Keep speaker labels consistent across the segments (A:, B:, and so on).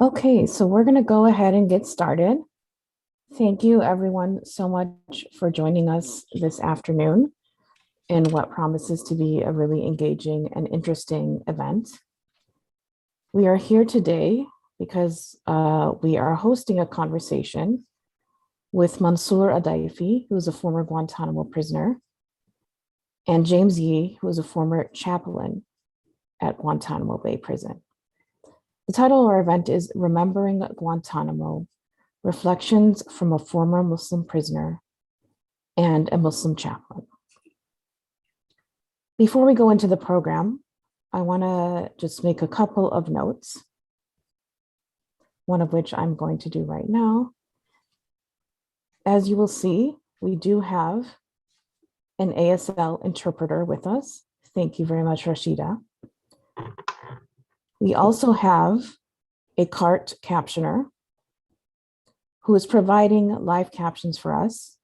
A: Okay, so we're going to go ahead and get started. Thank you, everyone, so much for joining us this afternoon in what promises to be a really engaging and interesting event. We are here today because we are hosting a conversation with Mansour Adaifi, who is a former Guantanamo prisoner, and James Yee, who is a former chaplain at Guantanamo Bay Prison. The title of our event is Remembering Guantanamo: Reflections from a Former Muslim Prisoner and a Muslim Chaplain. Before we go into the program, I want to just make a couple of notes, one of which I'm going to do right now. As you will see, we do have an ASL interpreter with us. Thank you very much, Rashida. We also have a CART captioner who is providing live captions for us.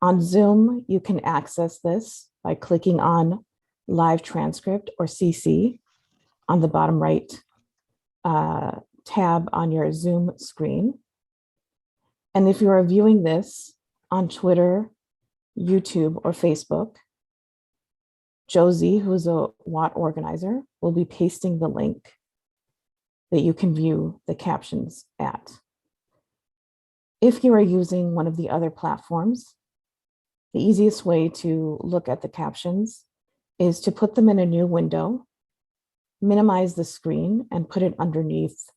A: On Zoom, you can access this by clicking on live transcript or CC on the bottom right tab on your Zoom screen. And if you are viewing this on Twitter, YouTube, or Facebook, Josie, who's a WAT organizer, will be pasting the link that you can view the captions at. If you are using one of the other platforms, the easiest way to look at the captions is to put them in a new window, minimize the screen, and put it underneath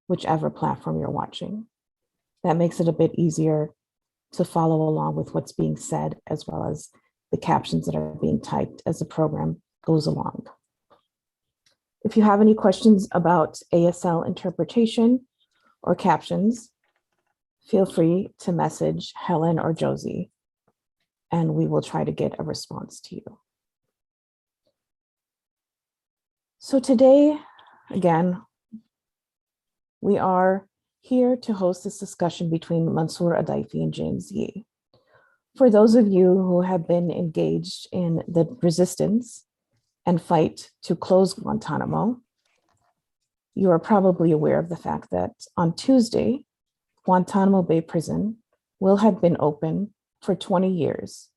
A: whichever platform you're watching. That makes it a bit easier to follow along with what's being said, as well as the captions that are being typed as the program goes along. If you have any questions about ASL interpretation or captions, feel free to message Helen or Josie, and we will try to get a response to you. So today, again, we are here to host this discussion between Mansour Adaifi and James Yee. For those of you who have been engaged in the resistance and fight to close Guantanamo, you are probably aware of the fact that on Tuesday, Guantanamo Bay Prison will have been open for 20 years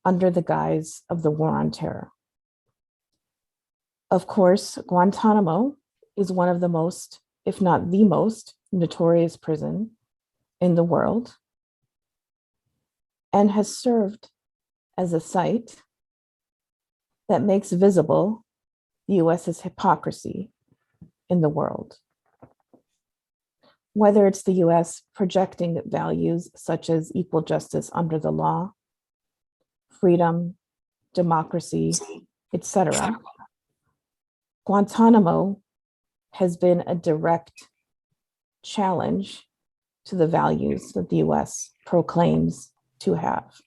A: under the guise of the War on Terror. Of course, Guantanamo is one of the most, if not the most, notorious prison in the world, and has served as a site that makes visible the US's hypocrisy in the world. Whether it's the US projecting values such as equal justice under the law, freedom, democracy, etc., Guantanamo has been a direct challenge to the values that the US proclaims to have.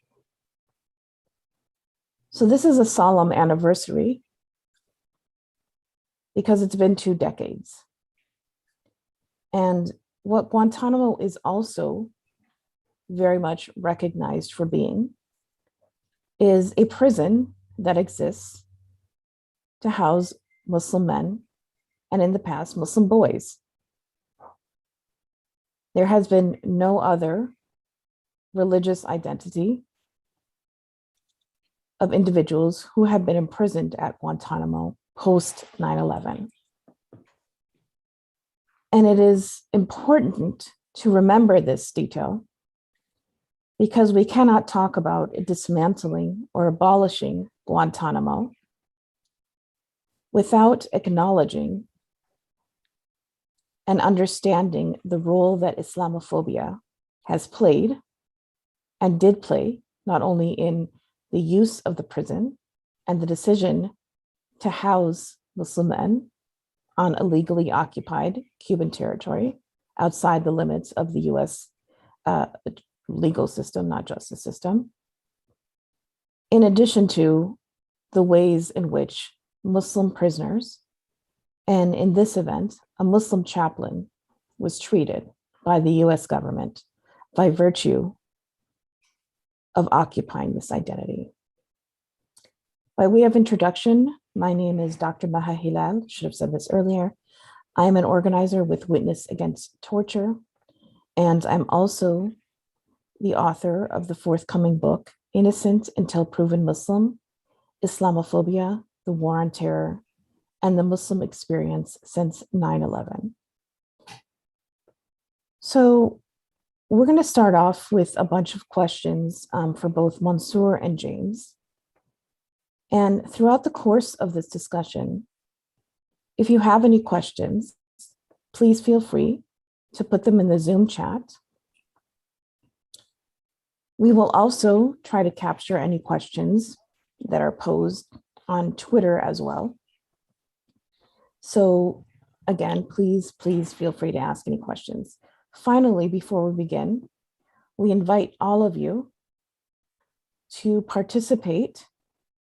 A: So this is a solemn anniversary because it's been 2 decades. And what Guantanamo is also very much recognized for being is a prison that exists to house Muslim men and, in the past, Muslim boys. There has been no other religious identity of individuals who have been imprisoned at Guantanamo post 9/11. And it is important to remember this detail because we cannot talk about dismantling or abolishing Guantanamo without acknowledging and understanding the role that Islamophobia has played and did play, not only in the use of the prison and the decision to house Muslim men on illegally occupied Cuban territory outside the limits of the US legal system, not justice system, in addition to the ways in which Muslim prisoners, and in this event, a Muslim chaplain, was treated by the US government by virtue of occupying this identity. By way of introduction, my name is Dr. Maha Hilal, should have said this earlier. I'm an organizer with Witness Against Torture, and I'm also the author of the forthcoming book, Innocent Until Proven Muslim, Islamophobia, the War on Terror, and the Muslim Experience Since 9/11. So we're going to start off with a bunch of questions for both Mansour and James. And throughout the course of this discussion, if you have any questions, please feel free to put them in the Zoom chat. We will also try to capture any questions that are posed on Twitter as well. So again, please feel free to ask any questions. Finally, before we begin, we invite all of you to participate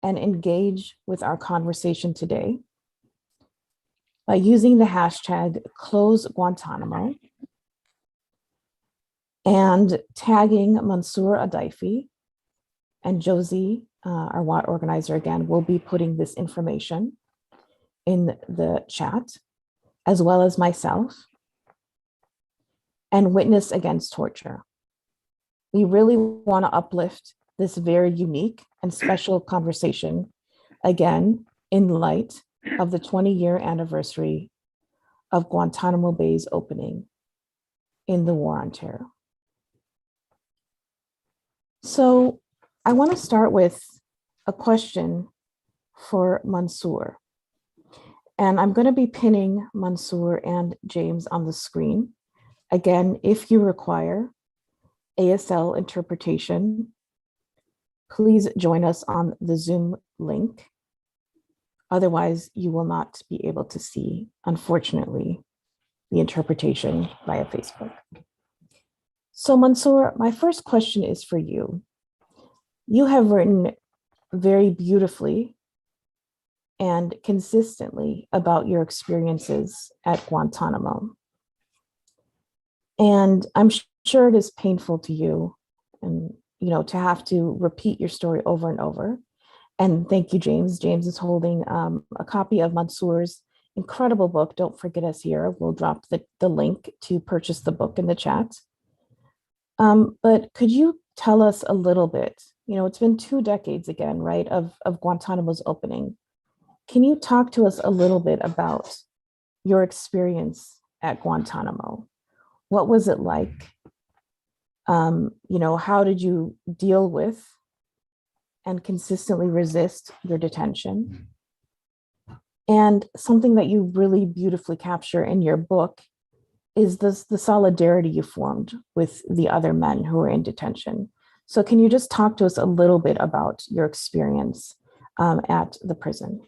A: and engage with our conversation today by using the hashtag #CloseGuantanamo and tagging Mansour Adaifi and Josie, our WAT organizer again, will be putting this information in the chat, as well as myself, and Witness Against Torture. We really want to uplift this very unique and special conversation, again, in light of the 20-year anniversary of Guantanamo Bay's opening in the War on Terror. So I want to start with a question for Mansour. And I'm going to be pinning Mansour and James on the screen. Again, if you require ASL interpretation, please join us on the Zoom link. Otherwise, you will not be able to see, unfortunately, the interpretation via Facebook. So Mansour, my first question is for you. You have written very beautifully and consistently about your experiences at Guantanamo. And I'm sure it is painful to you and to have to repeat your story over and over. And thank you, James. James is holding a copy of Mansour's incredible book, Don't Forget Us Here. We'll drop the link to purchase the book in the chat. But could you tell us a little bit, it's been 2 decades again, right, of Guantanamo's opening. Can you talk to us a little bit about your experience at Guantanamo? What was it like? How did you deal with and consistently resist your detention? And something that you really beautifully capture in your book is the solidarity you formed with the other men who were in detention. So can you just talk to us a little bit about your experience at the prison?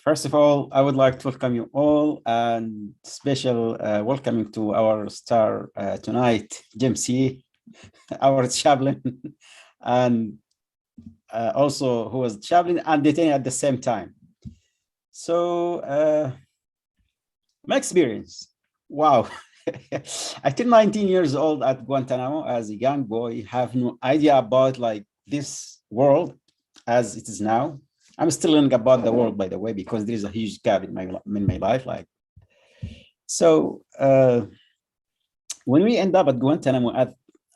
B: First of all, I would like to welcome you all, and special welcoming to our star tonight, James C., our chaplain, and also who was chaplain and detained at the same time. So my experience, wow. Until 19 years old at Guantanamo as a young boy, have no idea about like this world as it is now. I'm still learning about the world, by the way, because there is a huge gap in my life. So when we end up at Guantanamo,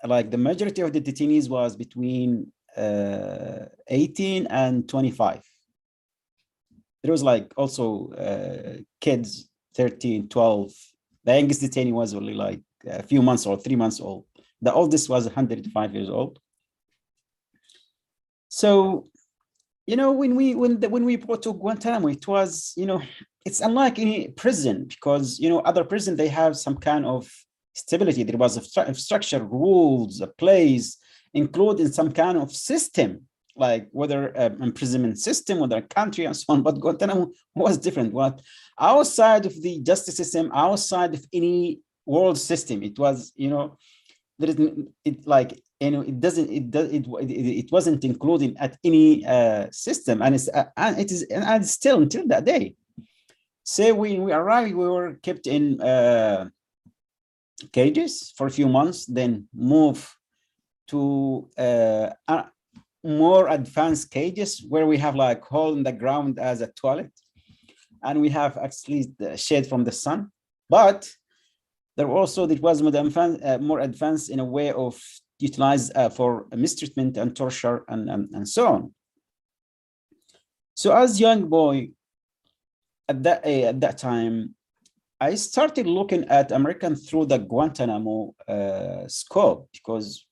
B: the majority of the detainees was between 18 and 25. There was also kids, 13, 12. The youngest detainee was only like a few months old, 3 months old. The oldest was 105 years old. So, when we brought to Guantanamo, it was, it's unlike any prison because, other prison, they have some kind of stability. There was a structure, rules, a place, including some kind of system, like whether imprisonment system, whether a country and so on. But Guantanamo was different. What outside of the justice system, outside of any world system, it was, there isn't it like it wasn't included at any system, and it's still until that day. Say when we arrived, we were kept in cages for a few months, then move to more advanced cages where we have like hole in the ground as a toilet. and we have actually the shade from the sun. But there also it was more advanced in a way of utilized for mistreatment and torture and so on. So as young boy at that time, I started looking at American through the Guantanamo scope, because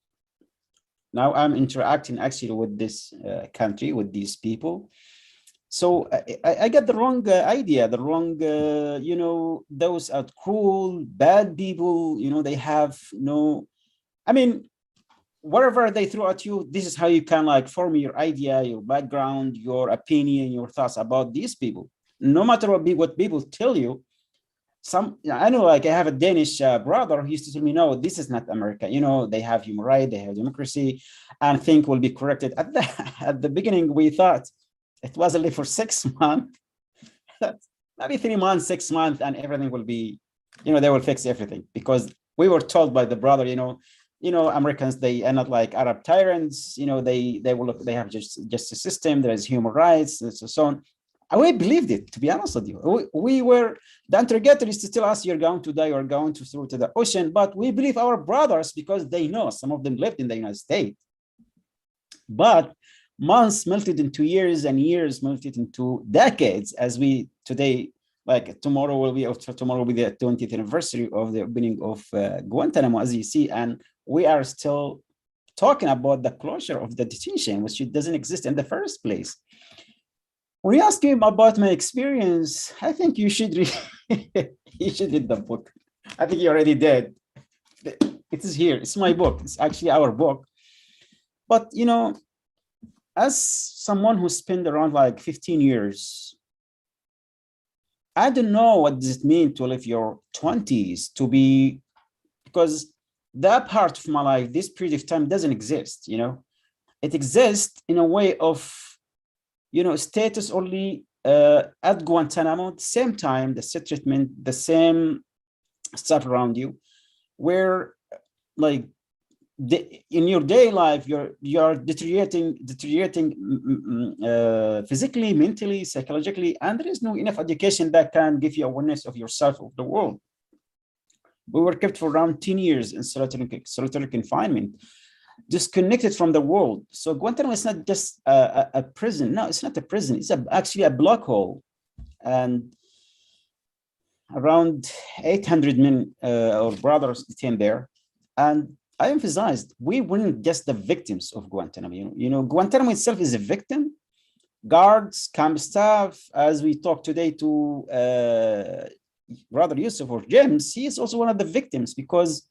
B: now I'm interacting actually with this country, with these people. So I got the wrong idea, the wrong, those are cruel, bad people, they have no, I mean, whatever they throw at you, this is how you can like form your idea, your background, your opinion, your thoughts about these people. No matter what people tell you, I know, like I have a Danish brother who used to tell me, no, this is not America. They have human rights, they have democracy, and think will be corrected. At the beginning, we thought it was only for 6 months, maybe 3 months, 6 months, and everything will be, they will fix everything. Because we were told by the brother, Americans, they are not like Arab tyrants, they have justice system, there is human rights, and so on. And we believed it, to be honest with you. We were, the interrogator used to tell us, you're going to die, you're going to throw to the ocean, but we believe our brothers because they know, some of them lived in the United States. But months melted into years, and years melted into decades, as we today, like tomorrow will be the 20th anniversary of the opening of Guantanamo, as you see, and we are still talking about the closure of the detention, which doesn't exist in the first place. When you ask him about my experience, I think you should read, you should read the book. I think you already did. It is here. It's my book. It's actually our book. But, as someone who spent around like 15 years, I don't know what does it mean to live your 20s to be, because that part of my life, this period of time doesn't exist, It exists in a way of, status only at Guantanamo, at the same time, the same treatment, the same stuff around you, where like in your day life, you're deteriorating physically, mentally, psychologically, and there is no enough education that can give you awareness of yourself, of the world. We were kept for around 10 years in solitary confinement, disconnected from the world. So Guantanamo is not just a prison. No, it's not a prison. It's actually a black hole. And around 800 men or brothers detained there. And I emphasized, we weren't just the victims of Guantanamo. Guantanamo itself is a victim. Guards, camp staff, as we talk today to Brother Yusuf or James, he is also one of the victims, because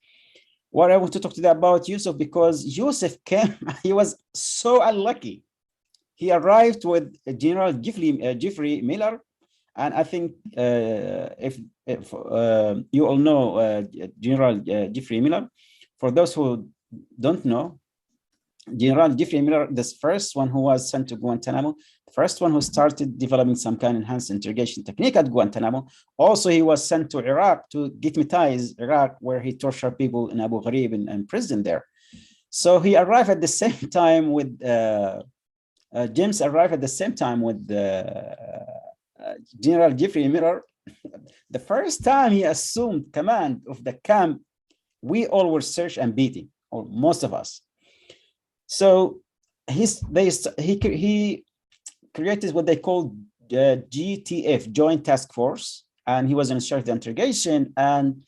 B: what I want to talk today about Yusuf, because Yusuf came, he was so unlucky. He arrived with General Jeffrey Miller, and I think if you all know General Jeffrey Miller, for those who don't know, General Jeffrey Miller, the first one who was sent to Guantanamo, the first one who started developing some kind of enhanced interrogation technique at Guantanamo. Also, he was sent to Iraq to demilitarize Iraq, where he tortured people in Abu Ghraib and prison there. So he arrived at the same time with, James arrived at the same time with General Jeffrey Miller. The first time he assumed command of the camp, we all were searched and beaten, or most of us. So he created what they call GTF, Joint Task Force, and he was in charge of the interrogation. And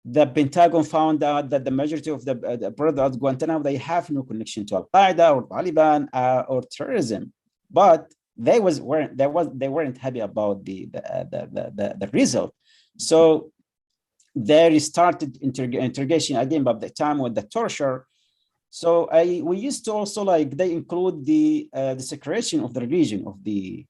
B: the Pentagon found out that the majority of the brothers at Guantanamo, they have no connection to Al Qaeda or Taliban or terrorism, but they weren't happy about the result. So they started interrogation again, but the time with the torture. So we used to also, like, they include the secretion of the religion of the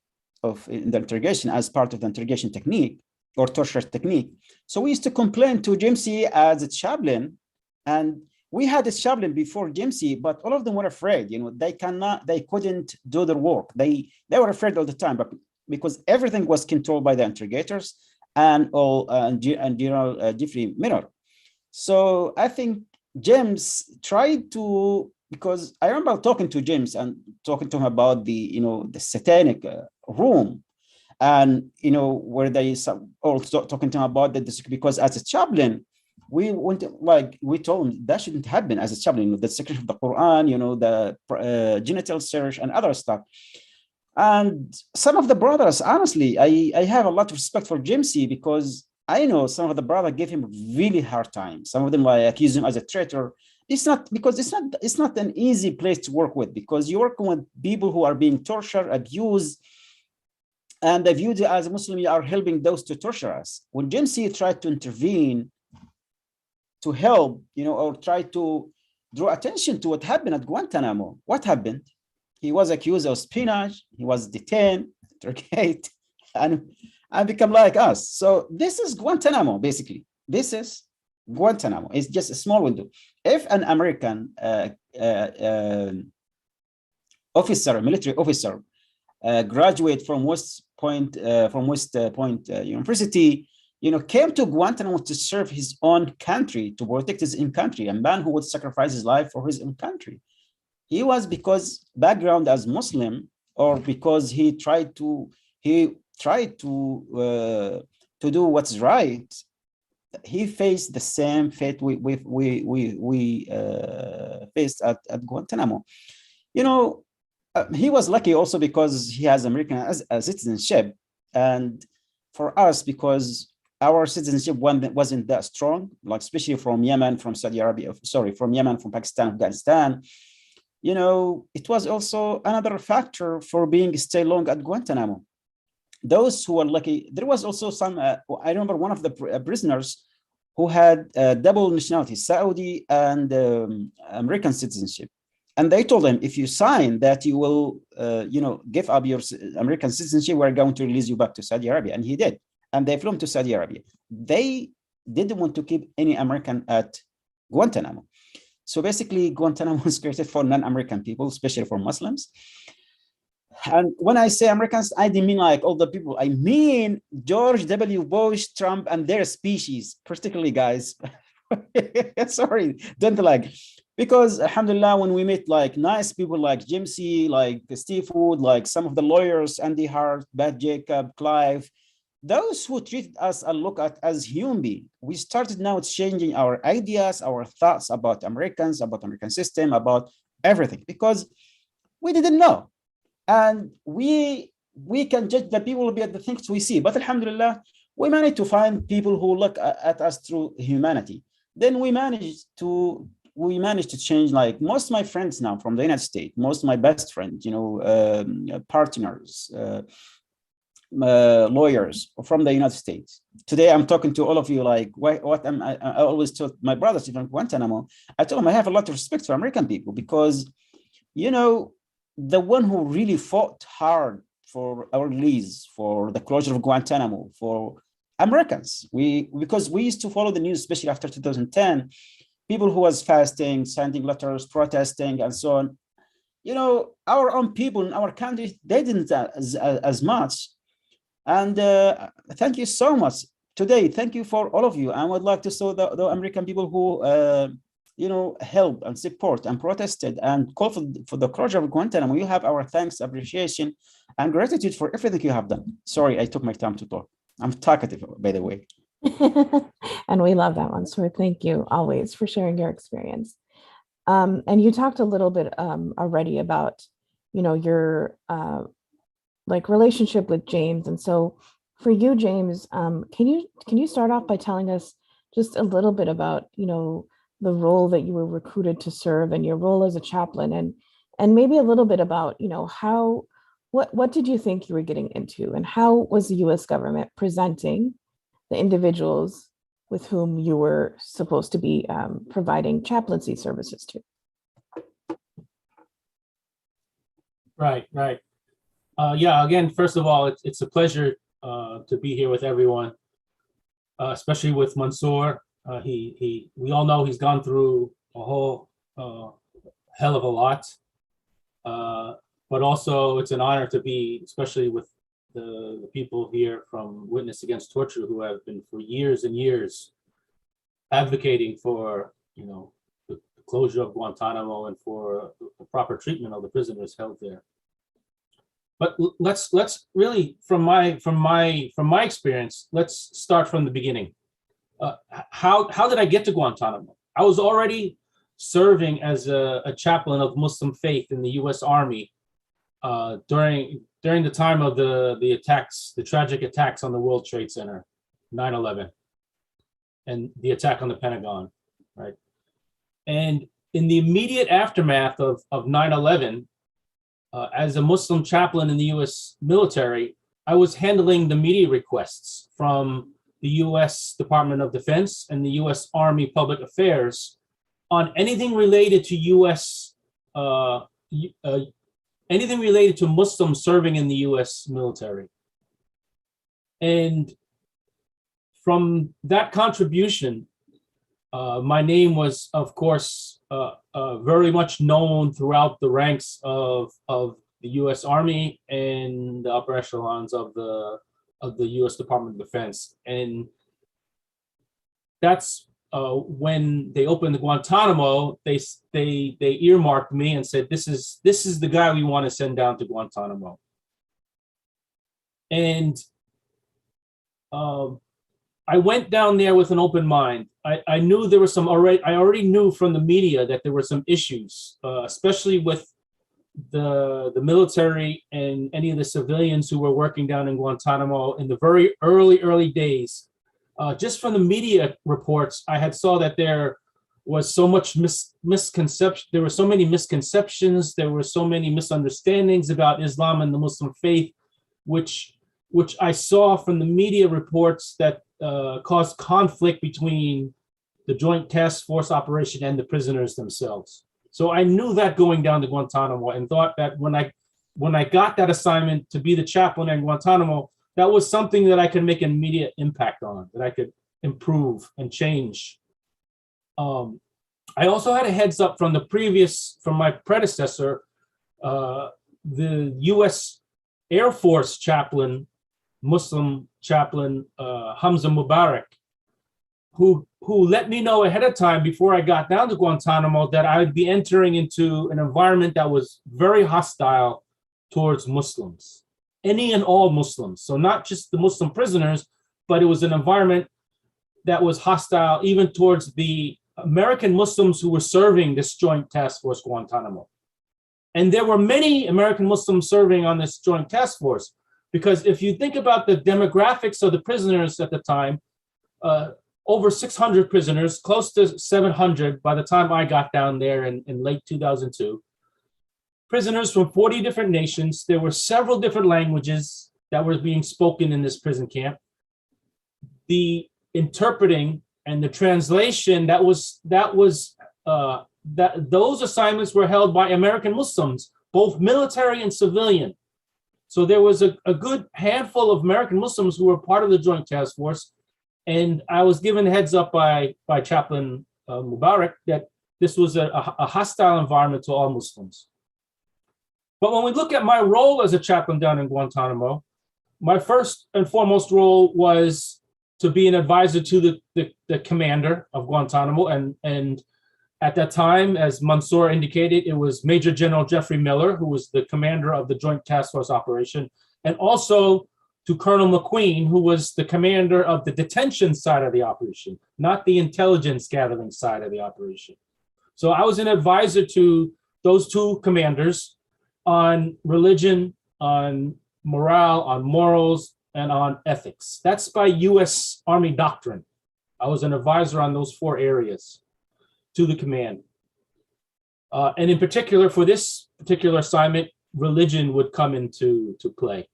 B: interrogation as part of the interrogation technique or torture technique. So we used to complain to GMC as a chaplain, and we had a chaplain before GMC, but all of them were afraid. They couldn't do their work. They were afraid all the time, but because everything was controlled by the interrogators and General Jeffrey Miller. So I think James tried to, because I remember talking to James and talking to him about the satanic room, And where they also talking to him about the district, because as a chaplain, we went, like we told him that shouldn't happen as a chaplain, the secretion of the Quran, the genital search and other stuff. And some of the brothers, honestly, I have a lot of respect for Jimsy, because I know some of the brothers gave him really hard time. Some of them like accuse him as a traitor. It's not, because it's not an easy place to work with, because you're working with people who are being tortured, abused, and they view you as a Muslim, you are helping those to torture us. When Jimsy tried to intervene to help, or try to draw attention to what happened at Guantanamo, what happened? He was accused of espionage. He was detained, interrogated, and become like us. So this is Guantanamo, basically. This is Guantanamo. It's just a small window. If an American officer, military officer, graduate from West Point University, came to Guantanamo to serve his own country, to protect his own country, a man who would sacrifice his life for his own country. He was because background as Muslim, or because he tried to do what's right. He faced the same fate we faced at Guantanamo. He was lucky also because he has American as citizenship, and for us, because our citizenship wasn't that strong, like especially from Yemen, from Saudi Arabia, from Yemen, from Pakistan, Afghanistan. It was also another factor for being stay long at Guantanamo. Those who were lucky, there was also some, I remember one of the prisoners who had double nationality, Saudi and American citizenship. And they told him, if you sign that you will, give up your American citizenship, we're going to release you back to Saudi Arabia. And he did. And they flew him to Saudi Arabia. They didn't want to keep any American at Guantanamo. So basically, Guantanamo was created for non-American people, especially for Muslims. And when I say Americans, I didn't mean like all the people. I mean George W. Bush, Trump, and their species, particularly guys. Sorry, don't like. Because alhamdulillah, when we meet like nice people like Jimsy, like Steve Wood, like some of the lawyers, Andy Hart, Beth Jacob, Clive, those who treated us and look at as human beings, we started now changing our ideas, our thoughts about Americans, about American system, about everything, because we didn't know. And we can judge the people by the things we see. But alhamdulillah, we managed to find people who look at us through humanity. Then we managed to change, like most of my friends now from the United States, most of my best friends, partners, lawyers from the United States. Today, I'm talking to all of you like, I always told my brothers from Guantanamo, I told them I have a lot of respect for American people, because, the one who really fought hard for our release, for the closure of Guantanamo, for Americans, because we used to follow the news, especially after 2010, people who was fasting, sending letters, protesting, and so on. Our own people in our country, they didn't as much. And thank you so much today. Thank you for all of you. I would like to show the American people who, help and support and protested and call for the closure of Guantanamo. You have our thanks, appreciation, and gratitude for everything you have done. Sorry, I took my time to talk. I'm talkative, by the way.
A: And we love that one. So thank you always for sharing your experience. And you talked a little bit already about, your like relationship with James. And so for you, James, can you start off by telling us just a little bit about, the role that you were recruited to serve and your role as a chaplain, and maybe a little bit about, what did you think you were getting into, and how was the US government presenting the individuals with whom you were supposed to be providing chaplaincy services to?
C: Right. Yeah, again, first of all, it's a pleasure to be here with everyone, especially with Mansour. We all know he's gone through a whole hell of a lot, but also it's an honor to be, especially with the people here from Witness Against Torture, who have been for years and years advocating for, the closure of Guantanamo and for the proper treatment of the prisoners held there. But let's really from my experience, let's start from the beginning. How did I get to Guantanamo? I was already serving as a chaplain of Muslim faith in the U.S. Army during the time of the attacks, the tragic attacks on the World Trade Center, 9/11, and the attack on the Pentagon, right? And in the immediate aftermath of 9/11, as a Muslim chaplain in the U.S. military, I was handling the media requests from the U.S. Department of Defense and the U.S. Army Public Affairs on anything related to U.S. Anything related to Muslims serving in the U.S. military. And from that contribution, my name was, of course, very much known throughout the ranks of the U.S. Army and the upper echelons of the U.S. Department of Defense. And that's when they opened the Guantanamo, they earmarked me and said, this is the guy we want to send down to Guantanamo. And I went down there with an open mind. I knew there was some already. I already knew from the media that there were some issues, especially with the military and any of the civilians who were working down in Guantanamo in the very early days. Just from the media reports, I had saw that there was so much misconception. There were so many misconceptions. There were so many misunderstandings about Islam and the Muslim faith, which I saw from the media reports that caused conflict between the Joint Task Force operation and the prisoners themselves. So I knew that going down to Guantanamo, and thought that when I got that assignment to be the chaplain at Guantanamo, that was something that I could make an immediate impact on, that I could improve and change. I also had a heads up from my predecessor, the U.S. Air Force chaplain, Muslim chaplain, Hamza Mubarak, who let me know ahead of time before I got down to Guantanamo that I would be entering into an environment that was very hostile towards Muslims, any and all Muslims. So not just the Muslim prisoners, but it was an environment that was hostile even towards the American Muslims who were serving this Joint Task Force Guantanamo. And there were many American Muslims serving on this Joint Task Force, because if you think about the demographics of the prisoners at the time, over 600 prisoners, close to 700 by the time I got down there in late 2002. Prisoners from 40 different nations. There were several different languages that were being spoken in this prison camp. The interpreting and the translation, those assignments were held by American Muslims, both military and civilian. So there was a good handful of American Muslims who were part of the Joint Task Force. And I was given heads up by Chaplain Mubarak that this was a hostile environment to all Muslims. But when we look at my role as a chaplain down in Guantanamo, my first and foremost role was to be an advisor to the commander of Guantanamo. And at that time, as Mansour indicated, it was Major General Jeffrey Miller, who was the commander of the Joint Task Force operation, and also to Colonel McQueen, who was the commander of the detention side of the operation, not the intelligence gathering side of the operation. So I was an advisor to those two commanders on religion, on morale, on morals, and on ethics. That's by U.S. Army doctrine. I was an advisor on those four areas to the command. And in particular, for this particular assignment, religion would come into play.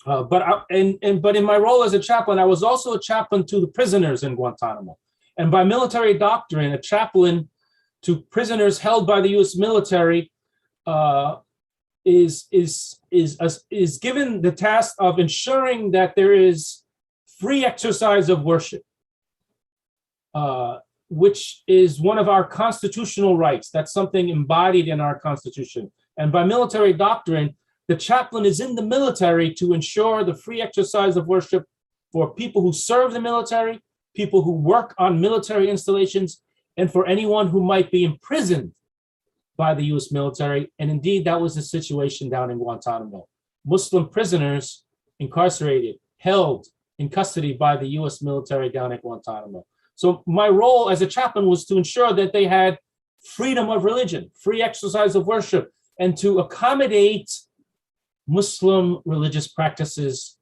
C: But in my role as a chaplain, I was also a chaplain to the prisoners in Guantanamo. And by military doctrine, a chaplain to prisoners held by the U.S. military is given the task of ensuring that there is free exercise of worship, which is one of our constitutional rights. That's something embodied in our Constitution. And by military doctrine, the chaplain is in the military to ensure the free exercise of worship for people who serve the military, people who work on military installations, and for anyone who might be imprisoned by the US military. And indeed, that was the situation down in Guantanamo. Muslim prisoners incarcerated, held in custody by the US military down at Guantanamo. So my role as a chaplain was to ensure that they had freedom of religion, free exercise of worship, and to accommodate Muslim religious practices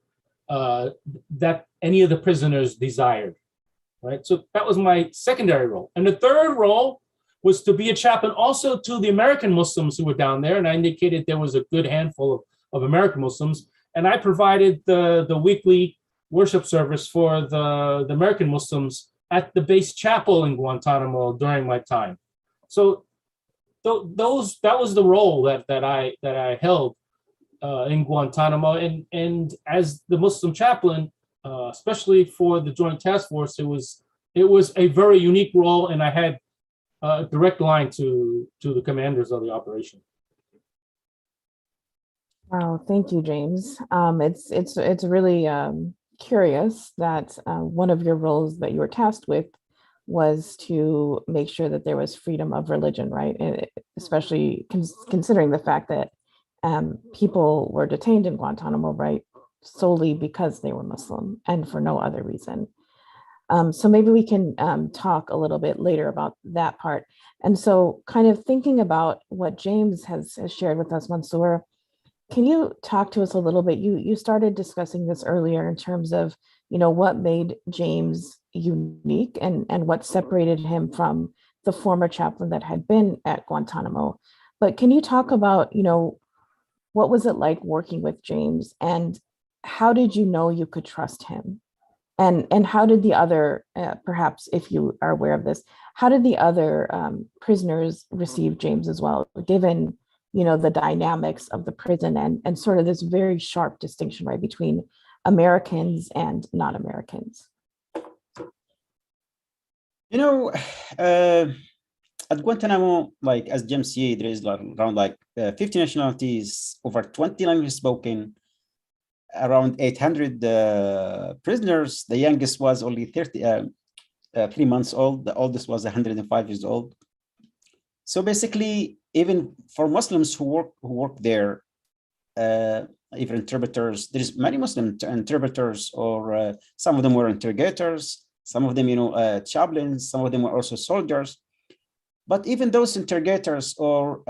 C: that any of the prisoners desired, right? So that was my secondary role. And the third role was to be a chaplain also to the American Muslims who were down there. And I indicated there was a good handful of American Muslims. And I provided the weekly worship service for the American Muslims at the base chapel in Guantanamo during my time. So that was the role that I held in Guantanamo, and as the Muslim chaplain, especially for the Joint Task Force, it was a very unique role, and I had a direct line to the commanders of the operation.
A: Wow, thank you, James. It's really curious that one of your roles that you were tasked with was to make sure that there was freedom of religion, right? And especially considering the fact that people were detained in Guantanamo, right, solely because they were Muslim and for no other reason. So maybe we can talk a little bit later about that part. And so kind of thinking about what James has shared with us, Mansoor, can you talk to us a little bit? You started discussing this earlier in terms of, what made James unique and what separated him from the former chaplain that had been at Guantanamo. But can you talk about, what was it like working with James, and how did you know you could trust him? And how did the other, perhaps if you are aware of this, how did the other prisoners receive James as well, given, the dynamics of the prison and sort of this very sharp distinction, right, between Americans and non-Americans?
B: At Guantanamo, like as James said, there is around 50 nationalities, over 20 languages spoken, around 800 prisoners. The youngest was only 3 months old. The oldest was 105 years old. So basically, even for Muslims who work there, even interpreters, there's many Muslim interpreters, or some of them were interrogators, some of them, chaplains, some of them were also soldiers. But even those interrogators or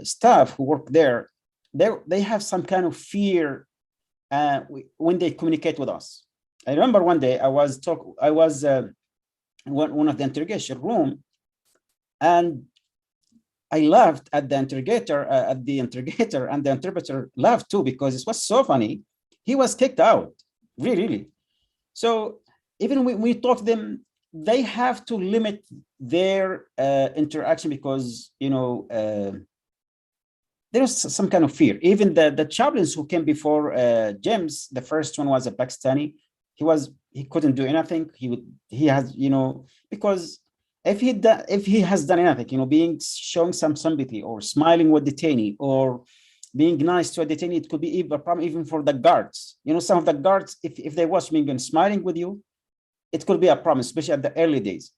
B: staff who work there, they have some kind of fear when they communicate with us. I remember one day I was in one of the interrogation room, and I laughed at the interrogator, and the interpreter laughed too, because it was so funny. He was kicked out, really. So even when we talk to them, they have to limit their interaction because, there is some kind of fear. Even the chaplains who came before James, the first one was a Pakistani. He couldn't do anything. He has, because if he has done anything, showing some sympathy or smiling with detainee or being nice to a detainee, it could be a problem even for the guards. Some of the guards, if they watch me and smiling with you, it could be a problem, especially at the early days.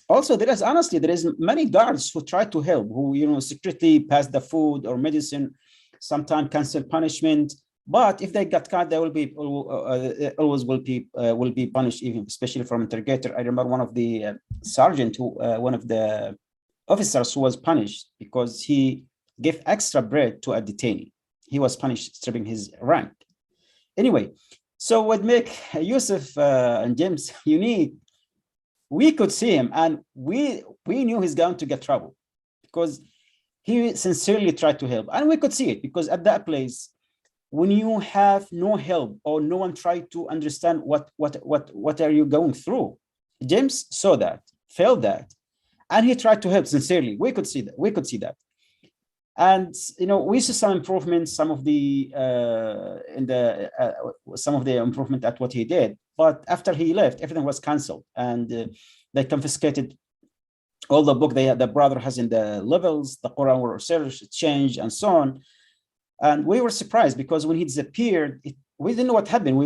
B: Also, there is many guards who try to help, who secretly pass the food or medicine, sometimes cancel punishment. But if they got caught, they will be always will be punished, even especially from interrogator. I remember one of the sergeant, one of the officers who was punished because he gave extra bread to a detainee. He was punished, stripping his rank. Anyway, so what make Yusuf and James unique? We could see him, and we knew he's going to get trouble because he sincerely tried to help, and we could see it because at that place, when you have no help or no one tried to understand what are you going through, James saw that, felt that, and he tried to help sincerely. We could see that. And we saw some improvements, some of the improvement at what he did. But after he left, everything was canceled, and they confiscated all the book the brother has in the levels. The Quran were searched, changed, and so on. And we were surprised because when he disappeared, we didn't know what happened.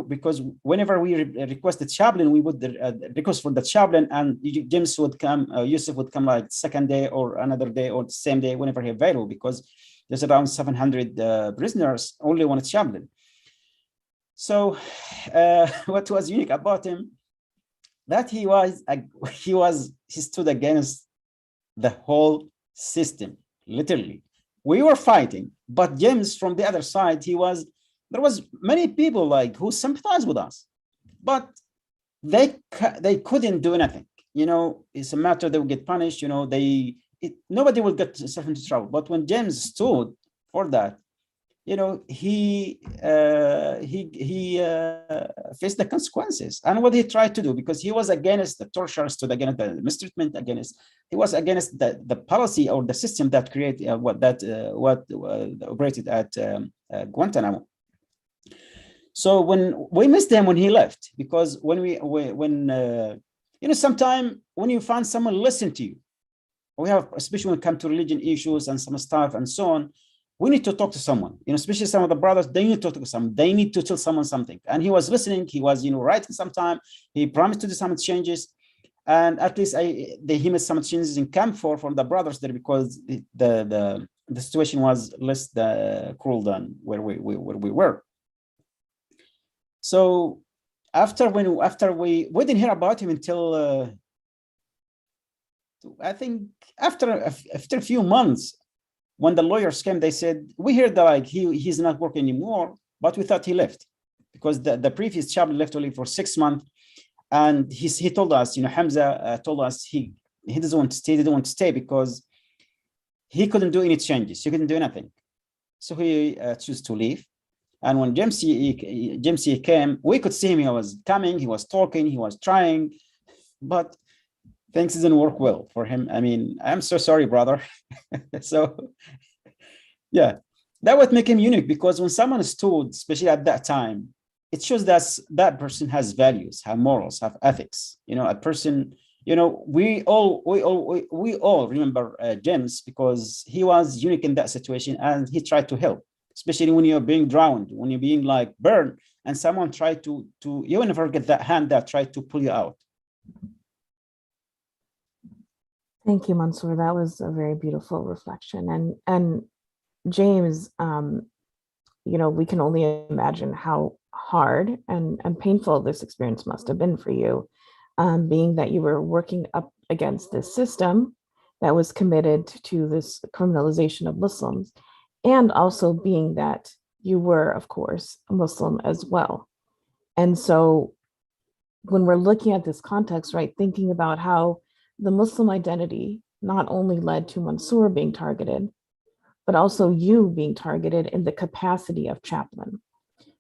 B: Because whenever we requested chaplain, we would request for the chaplain, and James would come, Yusuf would come like second day or another day or the same day whenever he available, because there's around 700 prisoners, only one chaplain. So what was unique about him, that he stood against the whole system, literally. We were fighting, but James from the other side, there was many people like who sympathized with us, but they couldn't do anything. You know, it's a matter they would get punished. You know, nobody will get yourself into trouble. But when James stood for that, you know, he faced the consequences. And what he tried to do, because he was against the torture, stood against the mistreatment, he was against the policy or the system that created what operated at Guantanamo. So when we missed him when he left, because when you know, sometimes when you find someone listen to you, we have, especially when it comes to religion issues and some stuff and so on, we need to talk to someone, you know, especially some of the brothers, they need to talk to someone, they need to tell someone something. And he was listening, he was, you know, writing sometime, he promised to do some changes. And at least he made some changes in camp for the brothers there, because the situation was less cruel than where we were. So after we didn't hear about him until I think after a few months, when the lawyers came, they said, we heard that like he's not working anymore, but we thought he left, because the previous chaplain left only for 6 months. And he told us, you know, Hamza told us he doesn't want to stay, didn't want to stay because he couldn't do any changes, he couldn't do anything. So he chose to leave. And when James came, we could see him, he was coming, he was talking, he was trying, but things didn't work well for him. I mean, I'm so sorry, brother. So, yeah, that would make him unique, because when someone stood, especially at that time, it shows that person has values, have morals, have ethics. You know, a person, you know, we all remember James, because he was unique in that situation and he tried to help, especially when you're being drowned, when you're being like burned, and someone tried to you will never get that hand that tried to pull you out.
A: Thank you, Mansoor. That was a very beautiful reflection. And James, you know, we can only imagine how hard and painful this experience must have been for you, being that you were working up against this system that was committed to this criminalization of Muslims, and also being that you were, of course, a Muslim as well. And so when we're looking at this context, right, thinking about how the Muslim identity not only led to Mansoor being targeted, but also you being targeted in the capacity of chaplain.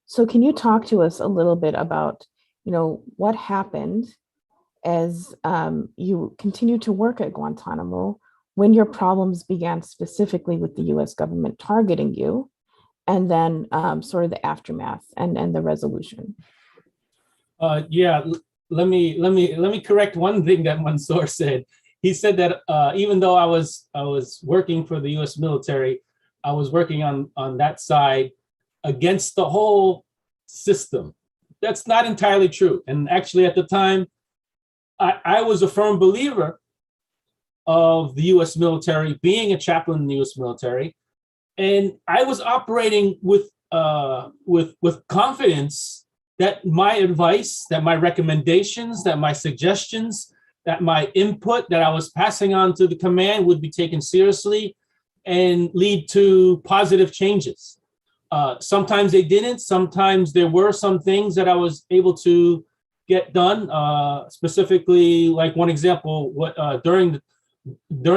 A: So can you talk to us a little bit about, you know, what happened as you continued to work at Guantanamo, when your problems began specifically with the US government targeting you, and then sort of the aftermath and the resolution?
C: Yeah, let me correct one thing that Mansoor said. He said that even though I was working for the U.S. military, I was working on that side against the whole system. That's not entirely true. And actually, at the time, I was a firm believer of the U.S. military, being a chaplain in the U.S. military, and I was operating with confidence that my advice, that my recommendations, that my suggestions, that my input that I was passing on to the command would be taken seriously and lead to positive changes. Sometimes they didn't. Sometimes there were some things that I was able to get done. Specifically, like one example, during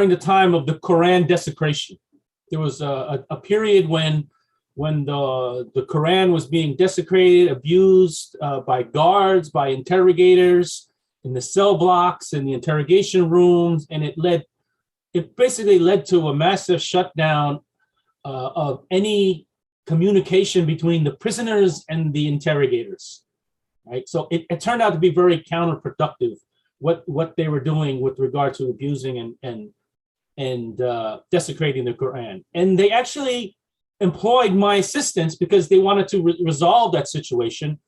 C: the time of the Quran desecration, there was a period when the Quran was being desecrated, abused by guards, by interrogators in the cell blocks, in the interrogation rooms, and it basically led to a massive shutdown of any communication between the prisoners and the interrogators. Right, so it turned out to be very counterproductive what they were doing with regard to abusing and desecrating the Quran, and they actually employed my assistants because they wanted to resolve that situation.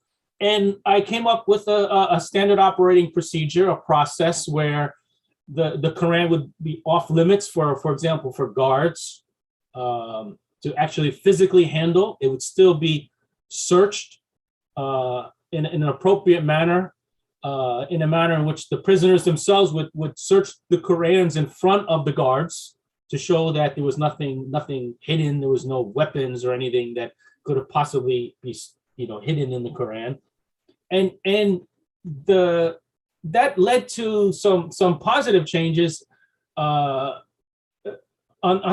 C: And I came up with a standard operating procedure, a process where the Quran would be off limits for example, for guards to actually physically handle. It would still be searched in an appropriate manner, in a manner in which the prisoners themselves would search the Qurans in front of the guards to show that there was nothing hidden. There was no weapons or anything that could have possibly be hidden in the Quran, and that led to some positive changes on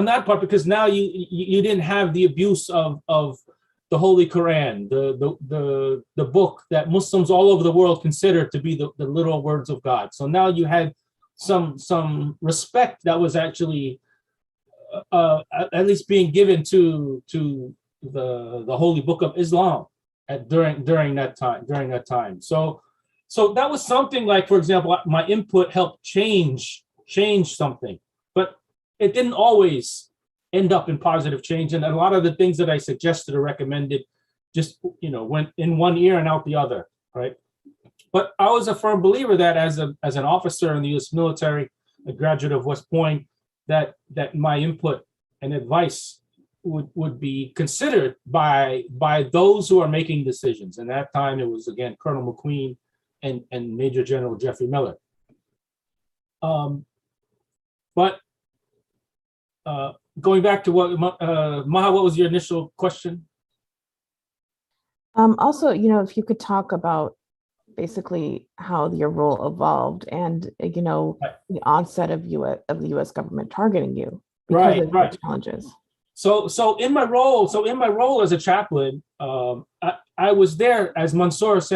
C: that part, because now you didn't have the abuse of the Holy Quran, the book that Muslims all over the world consider to be the literal words of God. So now you had some respect that was actually at least being given to the Holy Book of Islam during that time. So that was something like, for example, my input helped change something, but it didn't always end up in positive change. And a lot of the things that I suggested or recommended just, went in one ear and out the other, right? But I was a firm believer that as an officer in the U.S. military, a graduate of West Point, that my input and advice would be considered by those who are making decisions. And at that time, it was, again, Colonel McQueen and Major General Jeffrey Miller. But going back to what, Maha, what was your initial question?
A: Also, if you could talk about basically how your role evolved and, the onset of the U.S. government targeting you because of the challenges.
C: So in my role as a chaplain, I was there, as Mansour was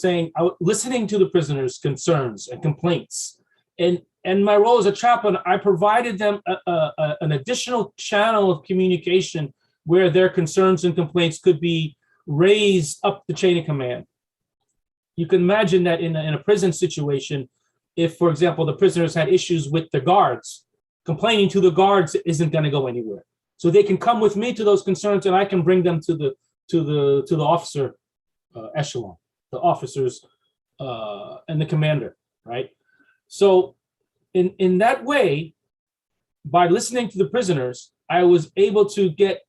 C: saying, I was listening to the prisoners' concerns and complaints, and my role as a chaplain, I provided them an additional channel of communication where their concerns and complaints could be raised up the chain of command. You can imagine that in a prison situation, if, for example, the prisoners had issues with the guards, complaining to the guards isn't going to go anywhere. So they can come with me to those concerns, and I can bring them to the officer echelon, the officers and the commander, right? So in that way, by listening to the prisoners, I was able to get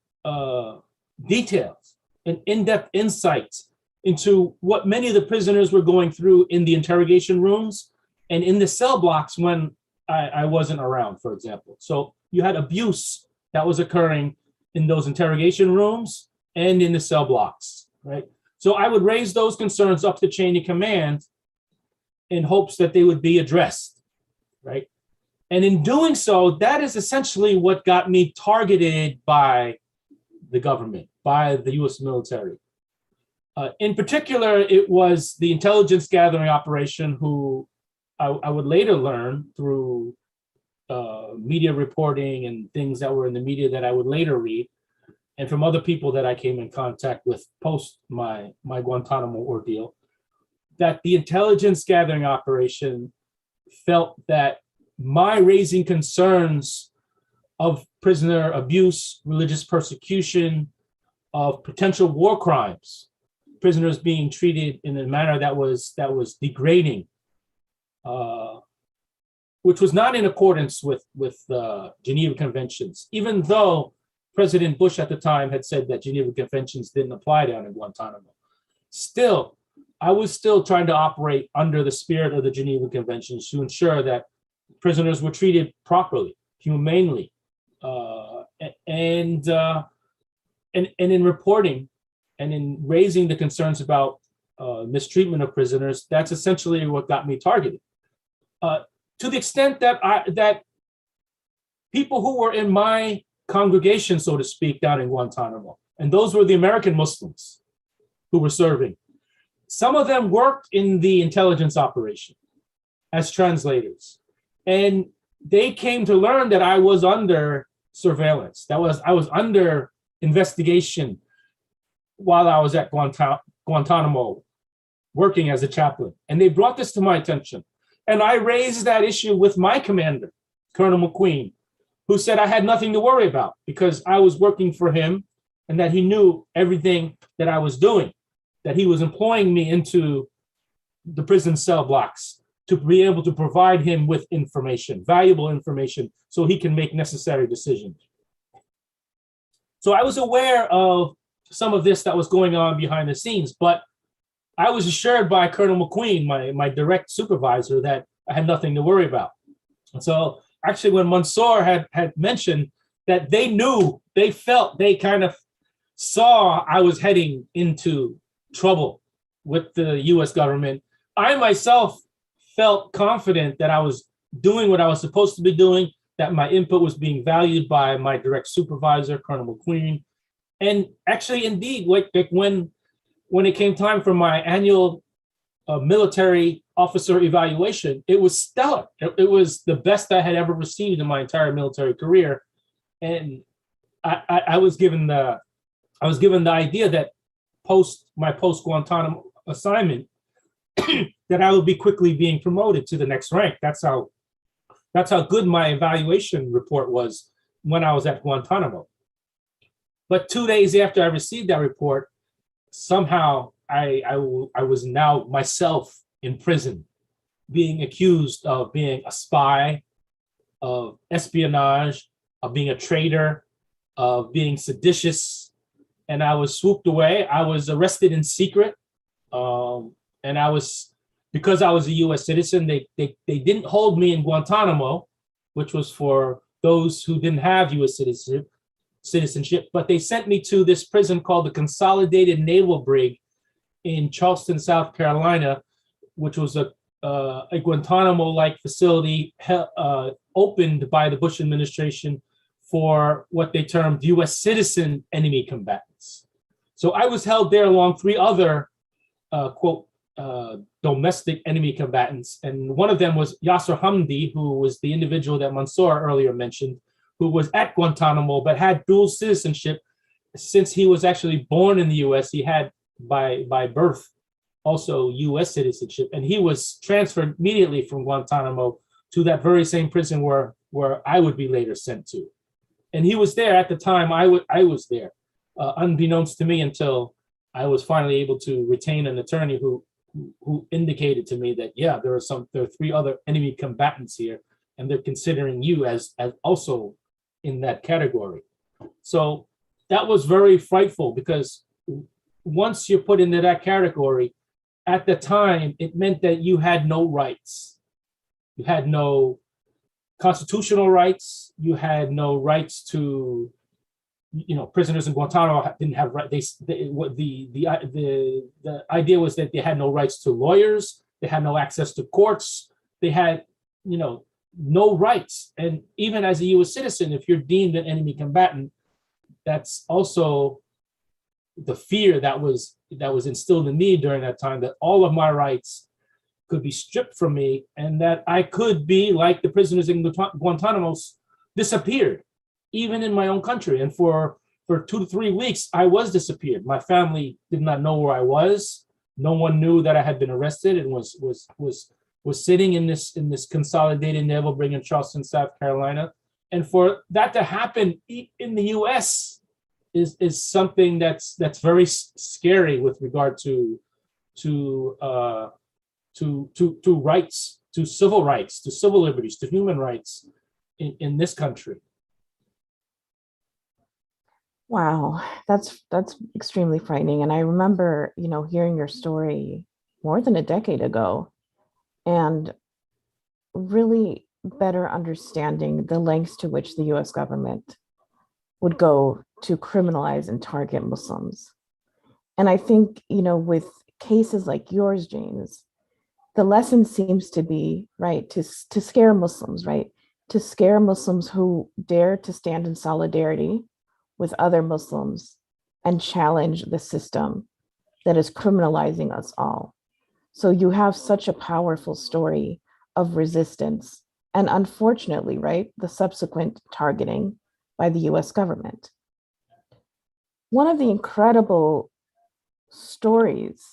C: details and in-depth insights into what many of the prisoners were going through in the interrogation rooms and in the cell blocks when I wasn't around, for example. So you had abuse that was occurring in those interrogation rooms and in the cell blocks, right? So I would raise those concerns up the chain of command in hopes that they would be addressed, right? And in doing so, that is essentially what got me targeted by the government, by the U.S. military. In particular, it was the intelligence gathering operation, who I would later learn through media reporting and things that were in the media that I would later read, and from other people that I came in contact with post my Guantanamo ordeal, that the intelligence gathering operation felt that my raising concerns of prisoner abuse, religious persecution, of potential war crimes, prisoners being treated in a manner that was degrading, which was not in accordance with Geneva Conventions, even though President Bush at the time had said that Geneva Conventions didn't apply down in Guantanamo. Still, I was still trying to operate under the spirit of the Geneva Conventions to ensure that prisoners were treated properly, humanely, and in reporting and in raising the concerns about mistreatment of prisoners. That's essentially what got me targeted. To the extent that people who were in my congregation, so to speak, down in Guantanamo, and those were the American Muslims who were serving, some of them worked in the intelligence operation as translators. And they came to learn that I was under surveillance. I was under investigation while I was at Guantanamo working as a chaplain. And they brought this to my attention. And I raised that issue with my commander, Colonel McQueen, who said I had nothing to worry about because I was working for him and that he knew everything that I was doing, that he was employing me into the prison cell blocks to be able to provide him with information, valuable information, so he can make necessary decisions. So I was aware of some of this that was going on behind the scenes, but I was assured by Colonel McQueen, my direct supervisor, that I had nothing to worry about. And so actually when Mansour had mentioned that they knew, they felt, they kind of saw I was heading into trouble with the US government, I myself felt confident that I was doing what I was supposed to be doing, that my input was being valued by my direct supervisor, Colonel McQueen. And actually, indeed, like when it came time for my annual military officer evaluation, it was stellar. It was the best I had ever received in my entire military career. And I was given the idea that my post Guantanamo assignment, that I would be quickly being promoted to the next rank. That's how good my evaluation report was when I was at Guantanamo. But 2 days after I received that report, somehow I was now myself in prison, being accused of being a spy, of espionage, of being a traitor, of being seditious. And I was swooped away. I was arrested in secret. And because I was a US citizen, they didn't hold me in Guantanamo, which was for those who didn't have US citizenship, but they sent me to this prison called the Consolidated Naval Brig in Charleston, South Carolina, which was a Guantanamo-like facility opened by the Bush administration for what they termed US citizen enemy combatants. So I was held there along 3 other, quote, domestic enemy combatants. And one of them was Yasser Hamdi, who was the individual that Mansour earlier mentioned, who was at Guantanamo, but had dual citizenship. Since he was actually born in the US, he had by birth also US citizenship. And he was transferred immediately from Guantanamo to that very same prison where I would be later sent to. And he was there at the time I was there, unbeknownst to me, until I was finally able to retain an attorney who indicated to me that, yeah, there are 3 other enemy combatants here, and they're considering you as also in that category. So that was very frightful, because once you're put into that category, at the time, it meant that you had no rights. You had no constitutional rights. You had no rights to, prisoners in Guantanamo didn't have right. The idea was that they had no rights to lawyers. They had no access to courts. They had, no rights. And even as a U.S. citizen, if you're deemed an enemy combatant, that's also the fear that was instilled in me during that time, that all of my rights could be stripped from me, and that I could be like the prisoners in Guantanamo, disappeared, even in my own country. And for 2 to 3 weeks, I was disappeared. My family did not know where I was. No one knew that I had been arrested and was sitting in this consolidated naval brig in Charleston, South Carolina. And for that to happen in the U.S. is something that's very scary with regard to rights, to civil rights, to civil liberties, to human rights in this country.
A: Wow, that's extremely frightening. And I remember, hearing your story more than a decade ago, and really better understanding the lengths to which the US government would go to criminalize and target Muslims. And I think, with cases like yours, James, the lesson seems to be, right, to scare Muslims, right? To scare Muslims who dare to stand in solidarity with other Muslims and challenge the system that is criminalizing us all. So you have such a powerful story of resistance, and unfortunately, right, the subsequent targeting by the US government. One of the incredible stories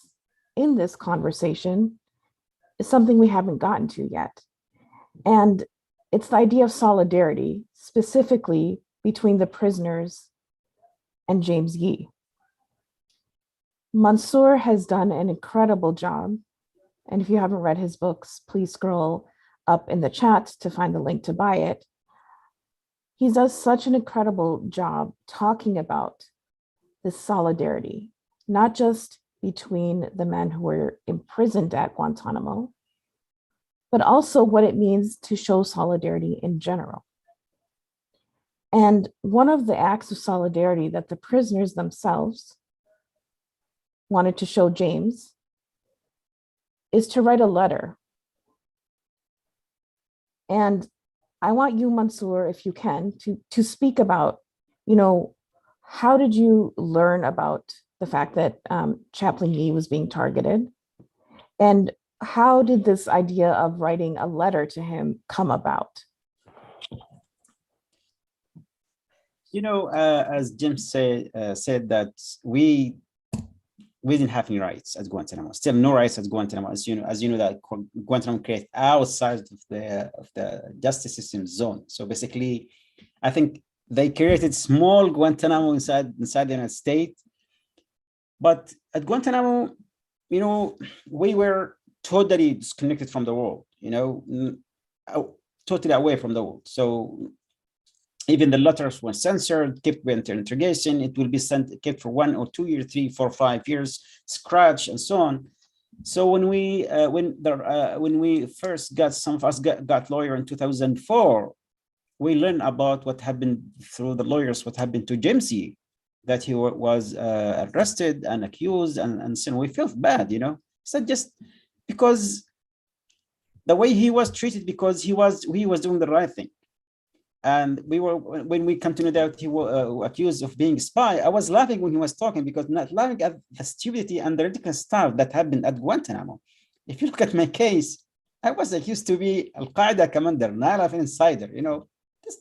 A: in this conversation is something we haven't gotten to yet. And it's the idea of solidarity, specifically between the prisoners and James Yee. Mansour has done an incredible job. And if you haven't read his books, please scroll up in the chat to find the link to buy it. He does such an incredible job talking about this solidarity, not just between the men who were imprisoned at Guantanamo, but also what it means to show solidarity in general. And one of the acts of solidarity that the prisoners themselves wanted to show James is to write a letter. And I want you, Mansour, if you can, to speak about, how did you learn about the fact that Chaplain Yee was being targeted? And how did this idea of writing a letter to him come about?
B: As Jim said that we didn't have any rights at Guantanamo. Still, no rights at Guantanamo. As you know, that Guantanamo created outside of the justice system zone. So basically, I think they created small Guantanamo inside the United States. But at Guantanamo, we were totally disconnected from the world. Totally away from the world. So even the letters were censored, kept under interrogation. It will be kept for 1 or 2 years, 3, 4, 5 years, scratched, and so on. So when we first got, some of us got lawyer in 2004, we learned about what happened through the lawyers, what happened to James Yee, that he was arrested and accused, and so we felt bad, It's not just because the way he was treated, because he was doing the right thing. And when we come to know that he was accused of being a spy, I was laughing when he was talking, because not laughing at the stupidity and the ridiculous stuff that happened at Guantanamo. If you look at my case, I was accused to be Al-Qaeda commander, 9/11 insider, this